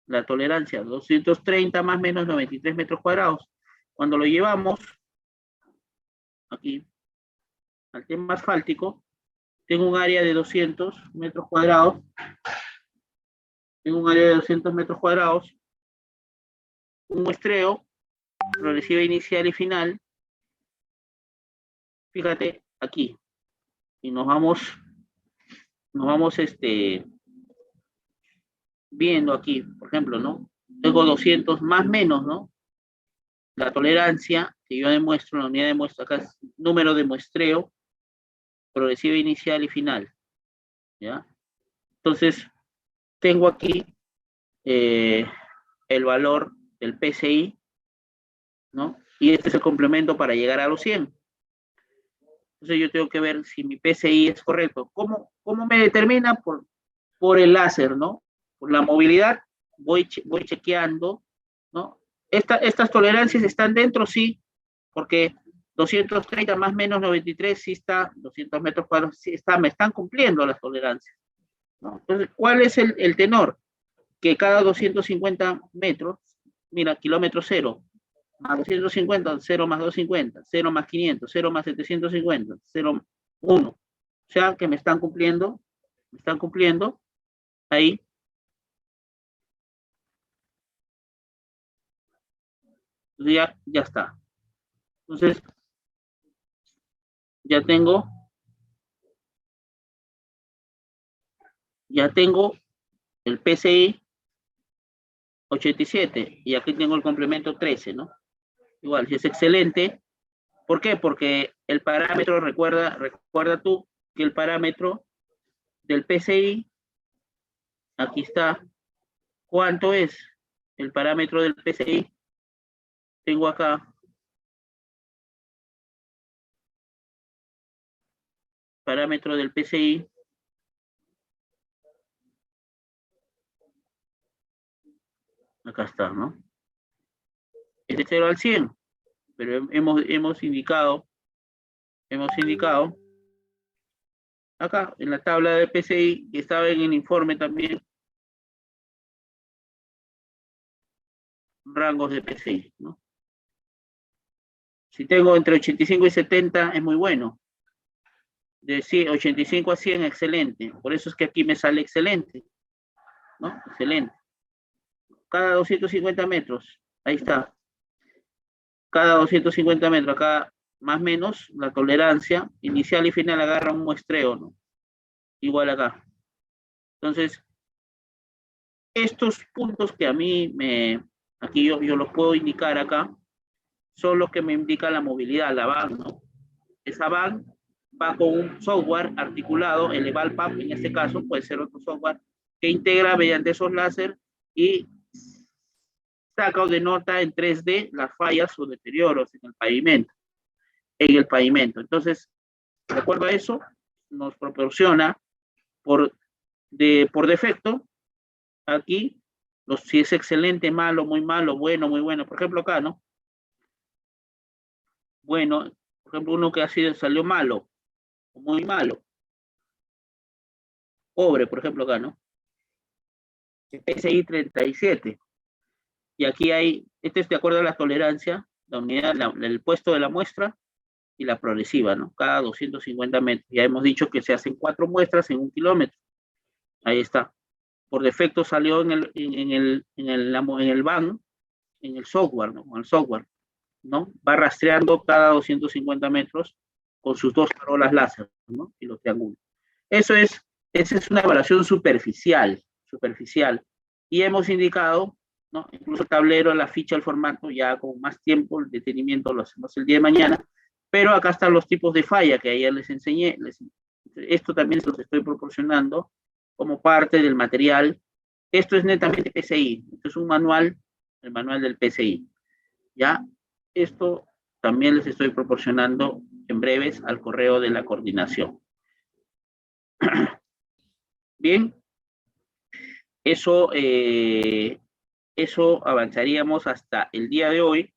la tolerancia, 230 más menos 93 metros cuadrados. Cuando lo llevamos aquí al tema asfáltico, tengo un área de 200 metros cuadrados, un muestreo, progresiva inicial y final, fíjate aquí, y nos vamos viendo aquí, por ejemplo, ¿no? Tengo 200 más menos, ¿no? La tolerancia que yo demuestro, la unidad de muestra, acá es número de muestreo, progresiva inicial y final, ¿ya? Entonces, tengo aquí el valor del PCI, ¿no? Y este es el complemento para llegar a los 100. Entonces yo tengo que ver si mi PCI es correcto. ¿Cómo me determina? Por el láser, ¿no? Por la movilidad voy chequeando, ¿no? Estas tolerancias están dentro, sí, porque 230 más menos 93 sí está, 200 metros cuadrados sí está, me están cumpliendo las tolerancias, ¿no? Entonces, ¿cuál es el tenor? Que cada 250 metros, mira, kilómetro cero, más 250, 0 más 250, 0 más 500, 0 más 750, 0, 1. O sea, que me están cumpliendo ahí. Entonces ya está. Entonces, ya tengo el PCI 87 y aquí tengo el complemento 13, ¿no? Igual, si es excelente. ¿Por qué? Porque el parámetro, recuerda tú que el parámetro del PCI, aquí está, ¿cuánto es el parámetro del PCI? Tengo acá, parámetro del PCI, acá está, ¿no? Es de 0 al 100, pero hemos indicado acá en la tabla de PCI, que estaba en el informe también, rangos de PCI, ¿no? Si tengo entre 85 y 70 es muy bueno. De 85 a 100, excelente. Por eso es que aquí me sale excelente, ¿no? Excelente. Cada 250 metros, ahí está. Cada 250 metros, acá más o menos, la tolerancia inicial y final agarra un muestreo, ¿no? Igual acá. Entonces, estos puntos que a mí aquí yo los puedo indicar acá, son los que me indican la movilidad, la van, ¿no? Esa van va con un software articulado, el EvalPAP en este caso, puede ser otro software, que integra mediante esos láser y saca o denota en 3D las fallas o deterioros en el pavimento. Entonces, de acuerdo a eso, nos proporciona por defecto aquí si es excelente, malo, muy malo, bueno, muy bueno. Por ejemplo, acá, ¿no? Bueno, por ejemplo, uno que salió malo, muy malo. Pobre, por ejemplo, acá, ¿no? PCI 37. Y aquí este es de acuerdo a la tolerancia, la unidad, el puesto de la muestra y la progresiva, ¿no? Cada 250 metros. Ya hemos dicho que se hacen 4 muestras en 1 kilómetro. Ahí está. Por defecto salió en el van, en el software, ¿no? Con el software, ¿no? Va rastreando cada 250 metros con sus 2 farolas láser, ¿no? Y los triángulos. Esa es una evaluación superficial. Y hemos indicado, ¿no? Incluso el tablero, la ficha, el formato, ya con más tiempo, el detenimiento lo hacemos el día de mañana, pero acá están los tipos de falla que ayer les enseñé. Esto también se los estoy proporcionando como parte del material. Esto es netamente PCI, esto es un manual, el manual del PCI. ¿Ya? Esto también les estoy proporcionando en breves al correo de la coordinación. Bien, eso avanzaríamos hasta el día de hoy,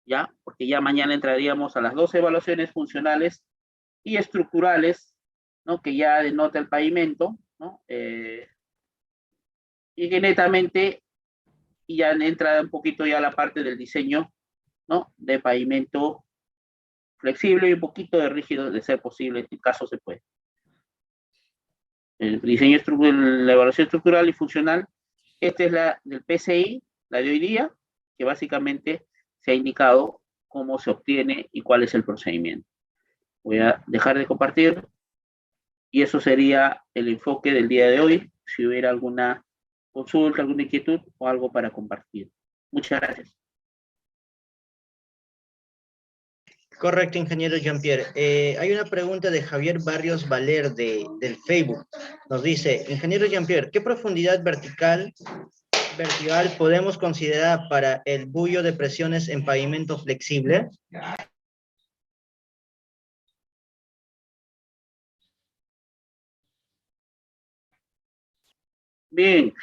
¿ya? Porque ya mañana entraríamos a las 2 evaluaciones funcionales y estructurales, ¿no? Que ya denota el pavimento, ¿no? Y que netamente ya entra un poquito ya la parte del diseño, ¿no? De pavimento flexible y un poquito de rígido, de ser posible, en caso se puede. El diseño estructural, la evaluación estructural y funcional, esta es la del PCI, la de hoy día, que básicamente se ha indicado cómo se obtiene y cuál es el procedimiento. Voy a dejar de compartir y eso sería el enfoque del día de hoy. Si hubiera alguna consulta, alguna inquietud o algo para compartir. Muchas gracias. Correcto, ingeniero Jean-Pierre. Hay una pregunta de Javier Barrios Valer del Facebook. Nos dice, ingeniero Jean-Pierre, ¿qué profundidad vertical podemos considerar para el buyo de presiones en pavimento flexible? Bien,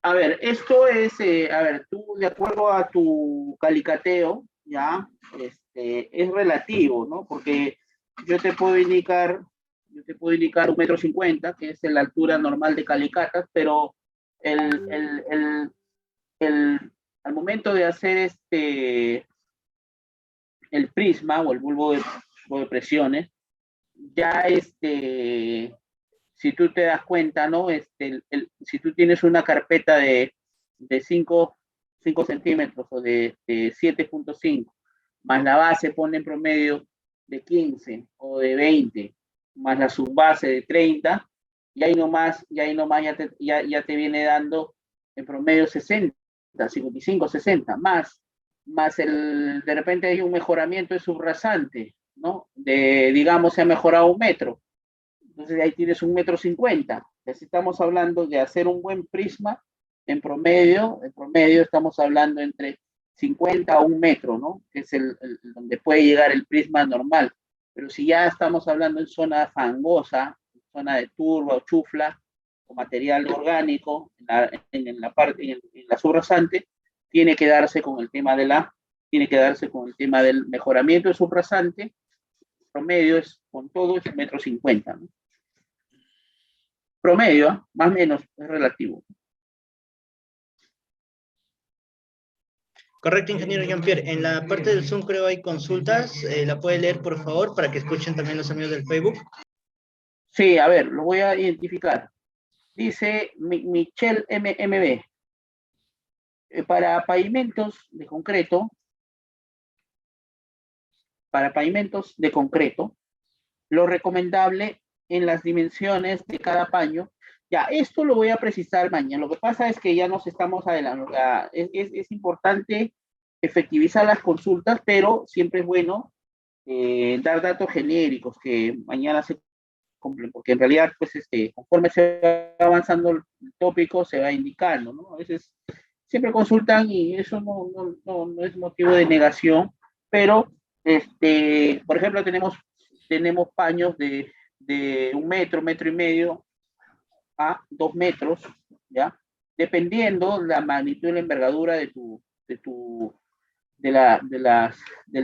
a ver, esto es, a ver, tú de acuerdo a tu calicateo, ya, es relativo, ¿no? Porque yo te puedo indicar, 1,50 m, que es la altura normal de calicatas, pero el, el, el, al momento de hacer el prisma o el bulbo de presiones, ya si tú te das cuenta, ¿no? Si tú tienes una carpeta de 5 centímetros o de 7,5, más la base pone en promedio de 15 o de 20, más la subbase de 30, y ahí nomás ya te viene dando en promedio 60, 55, 60, de repente hay un mejoramiento de subrasante, ¿no? Digamos, se ha mejorado 1 metro, entonces ahí tienes 1,50 m. Así estamos hablando de hacer un buen prisma en promedio estamos hablando entre 50 a 1 metro, ¿no? Que es donde puede llegar el prisma normal. Pero si ya estamos hablando en zona fangosa, zona de turba o chufla, o material orgánico, en la subrasante, tiene que darse con el tema del mejoramiento de subrasante. Promedio es, con todo, es 1,50 m, ¿no? Promedio, más o menos, es relativo. Correcto, ingeniero Jean-Pierre. En la parte del Zoom creo hay consultas. ¿La puede leer, por favor, para que escuchen también los amigos del Facebook? Sí, a ver, lo voy a identificar. Dice Michelle MMB. Para pavimentos de concreto, lo recomendable en las dimensiones de cada paño. Ya, esto lo voy a precisar mañana. Lo que pasa es que ya nos estamos adelantando. Es importante efectivizar las consultas, pero siempre es bueno dar datos genéricos que mañana se cumplen, porque en realidad, pues, conforme se va avanzando el tópico, se va indicando, ¿no? A veces siempre consultan y eso no es motivo de negación, pero, por ejemplo, tenemos paños de 1 metro, 1,5 m a 2 metros, ¿ya? Dependiendo la magnitud y la envergadura del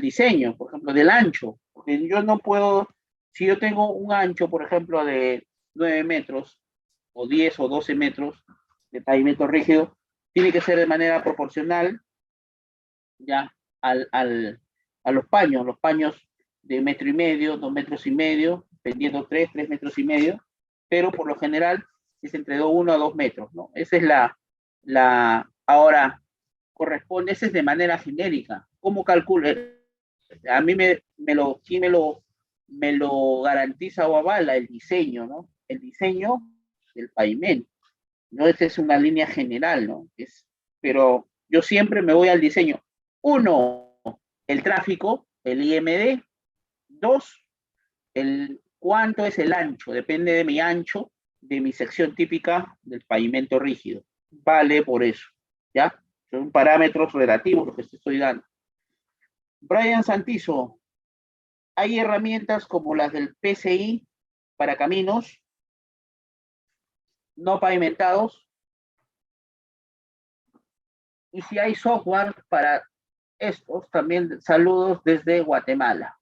diseño, por ejemplo, del ancho. Porque yo no puedo, si yo tengo un ancho, por ejemplo, de 9 metros, o 10 o 12 metros de pavimento rígido, tiene que ser de manera proporcional, ya, a los paños de 1,5 m, 2,5 m, pendiendo 3,5 m, pero por lo general es entre 1 a 2 metros, ¿no? Esa es ahora corresponde, esa es de manera genérica. ¿Cómo calculo? A mí me lo garantiza o avala el diseño, ¿no? El diseño del pavimento, ¿no? Esta es una línea general, ¿no? Pero yo siempre me voy al diseño. 1, el tráfico, el IMD. 2, cuánto es el ancho, depende de mi ancho, de mi sección típica del pavimento rígido. Vale por eso, ¿ya? Son parámetros relativos los que te estoy dando. Brian Santizo, hay herramientas como las del PCI para caminos no pavimentados, y si hay software para estos, también saludos desde Guatemala.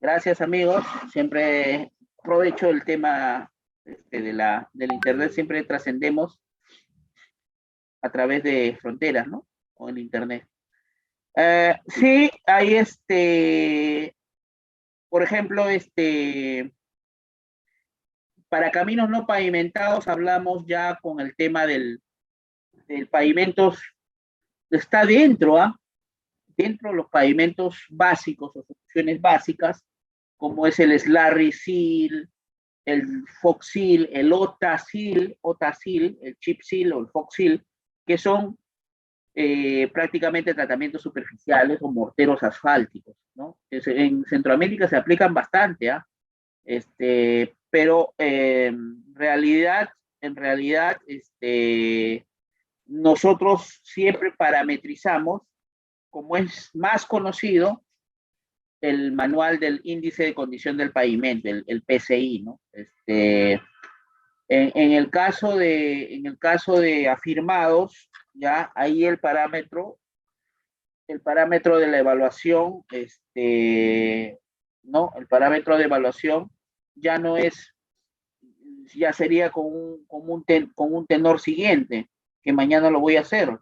Gracias, amigos. Siempre aprovecho el tema del Internet, siempre trascendemos a través de fronteras, ¿no? O el Internet. Sí, hay por ejemplo, para caminos no pavimentados hablamos ya con el tema del pavimento, está dentro, ¿ah? Dentro de los pavimentos básicos o soluciones básicas, como es el Slurry Seal, el Fox Seal, el OTA Seal, el Chip Seal o el Fox Seal, que son prácticamente tratamientos superficiales o morteros asfálticos, ¿no? En Centroamérica se aplican bastante, ¿ah? Pero en realidad, nosotros siempre parametrizamos, como es más conocido, el manual del índice de condición del pavimento, el PCI, ¿no? En el caso de afirmados, ya ahí el parámetro de la evaluación, ¿no? El parámetro de evaluación ya no es, ya sería con un tenor siguiente, que mañana lo voy a hacer.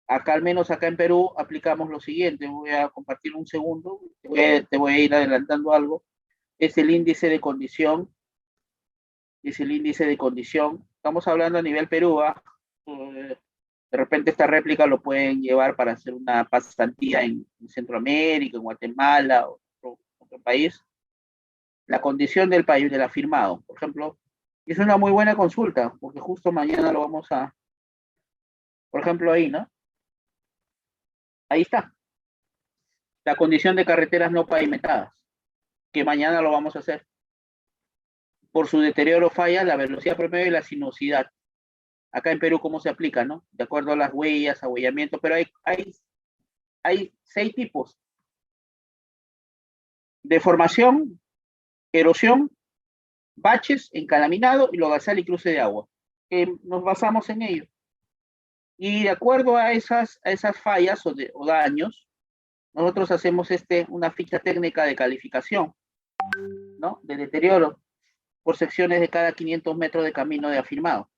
Acá, al menos acá en Perú, aplicamos lo siguiente. Voy a compartir un segundo, te voy a ir adelantando algo. Es el índice de condición, es el índice de condición. Estamos hablando a nivel Perú, ¿ah? De repente esta réplica lo pueden llevar para hacer una pasantía en Centroamérica, en Guatemala o otro país. La condición del país, del afirmado, por ejemplo, es una muy buena consulta, porque justo mañana lo vamos a, por ejemplo, ahí, ¿no? Ahí está, la condición de carreteras no pavimentadas, que mañana lo vamos a hacer. Por su deterioro falla la velocidad promedio y la sinuosidad. Acá en Perú, ¿cómo se aplica, no? De acuerdo a las huellas, abollamiento, pero hay 6 tipos: deformación, erosión, baches, encalaminado y lodazal y cruce de agua. Nos basamos en ello. Y de acuerdo a esas fallas o daños, nosotros hacemos una ficha técnica de calificación, ¿no? De deterioro por secciones de cada 500 metros de camino de afirmado.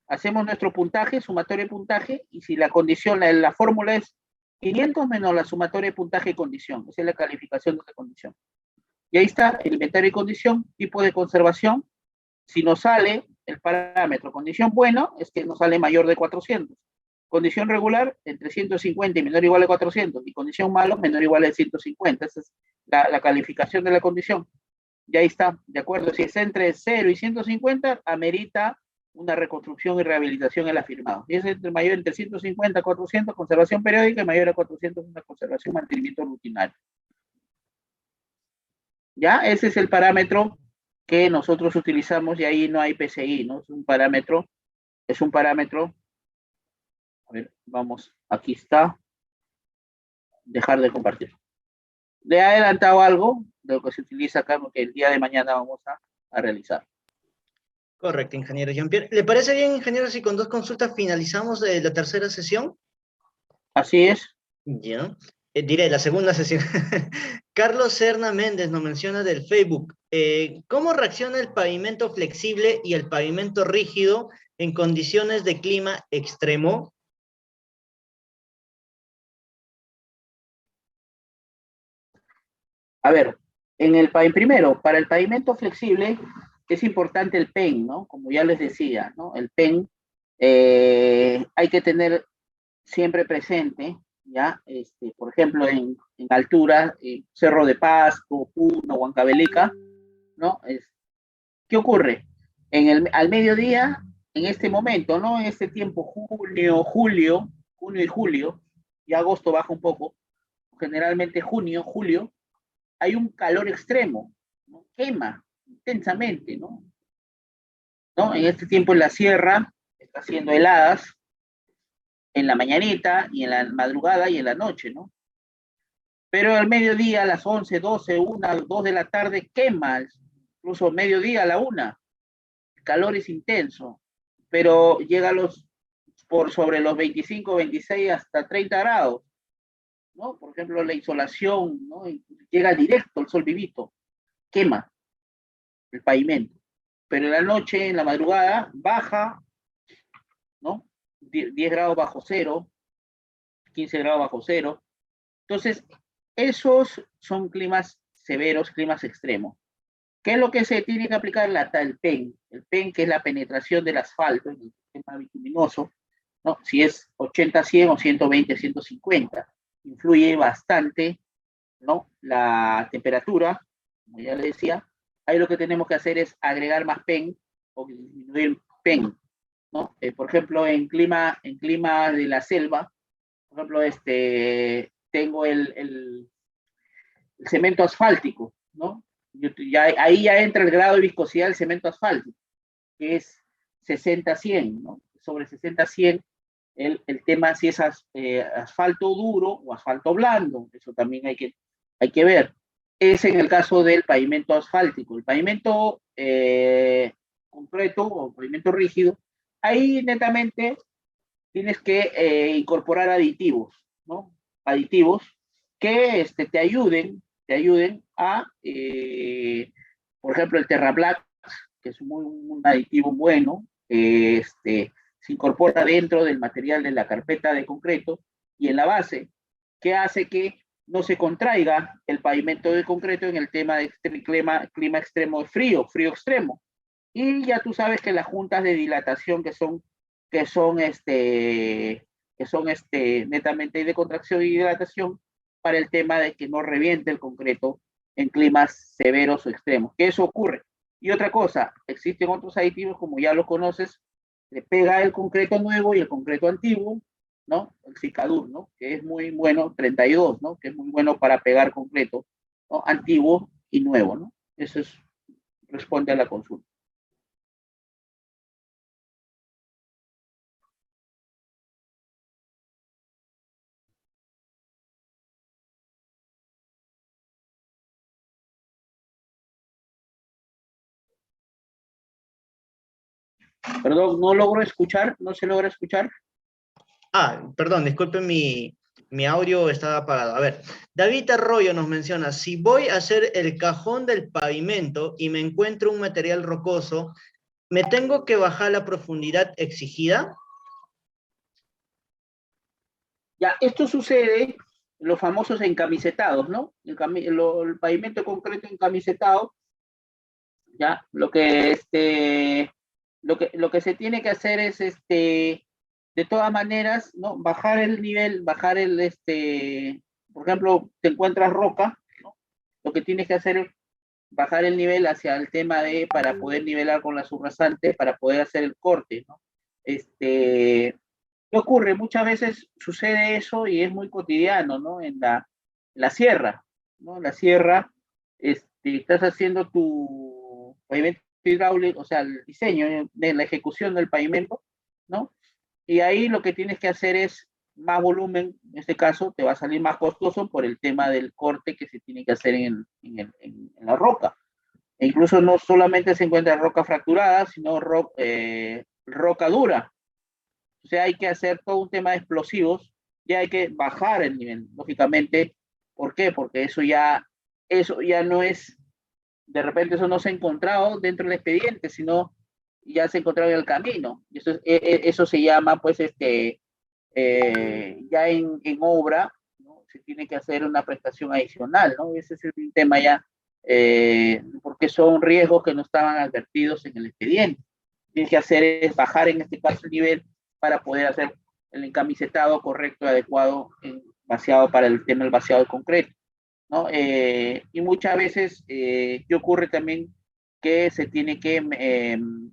Hacemos nuestro puntaje, sumatorio de puntaje, y si la condición, la fórmula es 500 menos la sumatoria de puntaje y condición. Esa es la calificación de la condición. Y ahí está el inventario y condición, tipo de conservación. Si nos sale el parámetro condición bueno, es que nos sale mayor de 400. Condición regular, entre 150 y menor o igual a 400. Y condición malo, menor o igual a 150. Esa es la calificación de la condición. Y ahí está, de acuerdo. Si es entre 0 y 150, amerita una reconstrucción y rehabilitación en el afirmado. Y es mayor entre 150 a 400, conservación periódica, y mayor a 400, una conservación mantenimiento rutinario. ¿Ya? Ese es el parámetro que nosotros utilizamos, y ahí no hay PCI, ¿no? Es un parámetro, a ver, vamos, aquí está, dejar de compartir. Le he adelantado algo de lo que se utiliza acá, porque el día de mañana vamos a realizar. Correcto, ingeniero Jean-Pierre. ¿Le parece bien, ingeniero, si con 2 consultas finalizamos la tercera sesión? Así es. Ya. Diré, la segunda sesión. Carlos Serna Méndez nos menciona del Facebook. ¿Cómo reacciona el pavimento flexible y el pavimento rígido en condiciones de clima extremo? A ver, primero, para el pavimento flexible es importante el PEN, ¿no? Como ya les decía, ¿no? El PEN hay que tener siempre presente, ¿ya? Por ejemplo, en altura, Cerro de Pasco, Puno, Huancavelica, ¿no? ¿Qué ocurre? Al mediodía, en este momento, ¿no? En este tiempo, junio y julio, y agosto baja un poco, generalmente junio, julio, hay un calor extremo, ¿no? Quema intensamente, ¿no? En este tiempo en la sierra está haciendo heladas en la mañanita y en la madrugada y en la noche, ¿no? Pero al mediodía, a las 11, 12, 1, 2 de la tarde, quema, incluso mediodía a la 1. El calor es intenso, pero llega por sobre los 25, 26 hasta 30 grados. ¿no? Por ejemplo, la insolación, ¿no? Y llega directo el sol vivito, quema el pavimento. Pero en la noche, en la madrugada, baja, ¿no? 10 grados bajo cero, 15 grados bajo cero. Entonces, esos son climas severos, climas extremos. ¿Qué es lo que se tiene que aplicar? El PEN. El PEN, que es la penetración del asfalto en el sistema bituminoso, ¿no? Si es 80-100 o 120-150. Influye bastante, ¿no? La temperatura, como ya le decía. Ahí lo que tenemos que hacer es agregar más PEN o disminuir PEN, ¿no? Por ejemplo, en clima de la selva, por ejemplo, tengo el cemento asfáltico, ¿no? Ahí ya entra el grado de viscosidad del cemento asfáltico, que es 60-100, ¿no? Sobre 60-100, el tema si es asfalto duro o asfalto blando, eso también hay que ver. Es en el caso del pavimento asfáltico. El pavimento concreto o pavimento rígido, ahí netamente tienes que incorporar aditivos, ¿no? Aditivos que te ayuden a, por ejemplo, el Terra Black, que es un aditivo bueno, se incorpora dentro del material de la carpeta de concreto y en la base, que hace que no se contraiga el pavimento de concreto en el tema de clima extremo de frío extremo. Y ya tú sabes que las juntas de dilatación que son, netamente de contracción y dilatación para el tema de que no reviente el concreto en climas severos o extremos. Que eso ocurre. Y otra cosa, existen otros aditivos, como ya lo conoces, le pega el concreto nuevo y el concreto antiguo, ¿no? El Cicadur, ¿no? Que es muy bueno, 32, ¿no? Que es muy bueno para pegar concreto, ¿no? Antiguo y nuevo, ¿no? Eso responde a la consulta. Perdón, no se logra escuchar. Perdón, disculpe, mi audio estaba apagado. A ver, David Arroyo nos menciona, si voy a hacer el cajón del pavimento y me encuentro un material rocoso, ¿me tengo que bajar la profundidad exigida? Ya, esto sucede, los famosos encamisetados, ¿no? El pavimento concreto encamisetado, ya, lo que se tiene que hacer es, de todas maneras, ¿no? Bajar el nivel, por ejemplo, te encuentras roca, ¿no? Lo que tienes que hacer es bajar el nivel hacia el tema para poder nivelar con la subrasante, para poder hacer el corte, ¿no? ¿Qué ocurre? Muchas veces sucede eso y es muy cotidiano, ¿no? En la sierra, ¿no? En la sierra, estás haciendo tu pavimento hidráulico, o sea, el diseño de la ejecución del pavimento, ¿no? Y ahí lo que tienes que hacer es más volumen, en este caso te va a salir más costoso por el tema del corte que se tiene que hacer en la roca. E incluso no solamente se encuentra roca fracturada, sino roca dura. O sea, hay que hacer todo un tema de explosivos y hay que bajar el nivel, lógicamente. ¿Por qué? Porque eso ya no es, de repente eso no se ha encontrado dentro del expediente, sino ya se ha encontrado en el camino. Y eso se llama, pues, ya en obra, ¿no? Se tiene que hacer una prestación adicional, ¿no? Ese es el tema ya, porque son riesgos que no estaban advertidos en el expediente. Tienes que hacer es bajar en este caso el nivel para poder hacer el encamisetado correcto, adecuado, vaciado para el tema del vaciado de concreto, ¿no? Y muchas veces, ¿qué ocurre también? Que se tiene que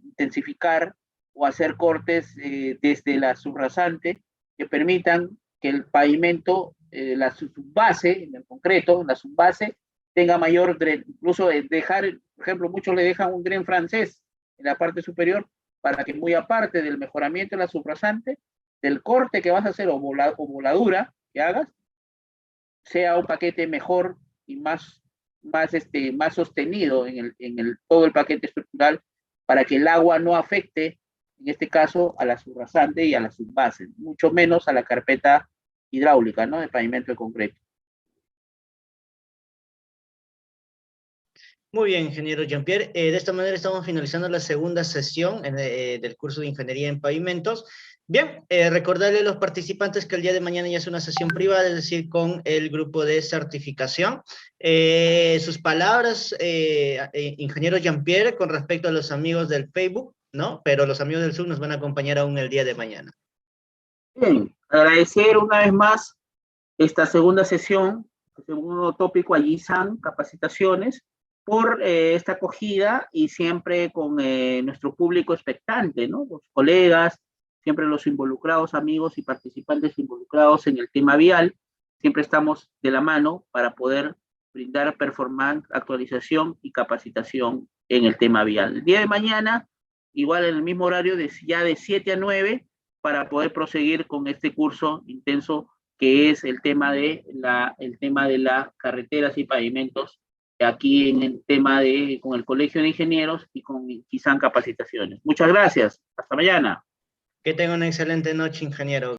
intensificar o hacer cortes desde la subrasante que permitan que el pavimento, la subbase, en el concreto, la subbase, tenga mayor dren, incluso dejar, por ejemplo, muchos le dejan un dren francés en la parte superior para que muy aparte del mejoramiento de la subrasante, del corte que vas a hacer o voladura que hagas, sea un paquete mejor y más sostenido todo el paquete estructural para que el agua no afecte, en este caso, a la subrasante y a la subbase, mucho menos a la carpeta hidráulica, ¿no? De pavimento de concreto. Muy bien, ingeniero Jean-Pierre. De esta manera estamos finalizando la segunda sesión del curso de Ingeniería en Pavimentos. Bien, recordarle a los participantes que el día de mañana ya es una sesión privada, es decir, con el grupo de certificación. Sus palabras, ingeniero Jean-Pierre, con respecto a los amigos del Facebook, ¿no? Pero los amigos del Zoom nos van a acompañar aún el día de mañana. Bien, agradecer una vez más esta segunda sesión, el segundo tópico, allí San Capacitaciones, por esta acogida y siempre con nuestro público expectante, ¿no? Los colegas, siempre los involucrados, amigos y participantes involucrados en el tema vial, siempre estamos de la mano para poder brindar performance, actualización y capacitación en el tema vial. El día de mañana, igual en el mismo horario, ya de 7 a 9, para poder proseguir con este curso intenso que es el tema de las carreteras y pavimentos, aquí en el tema con el Colegio de Ingenieros y con Kisan Capacitaciones. Muchas gracias. Hasta mañana. Que tenga una excelente noche, ingeniero.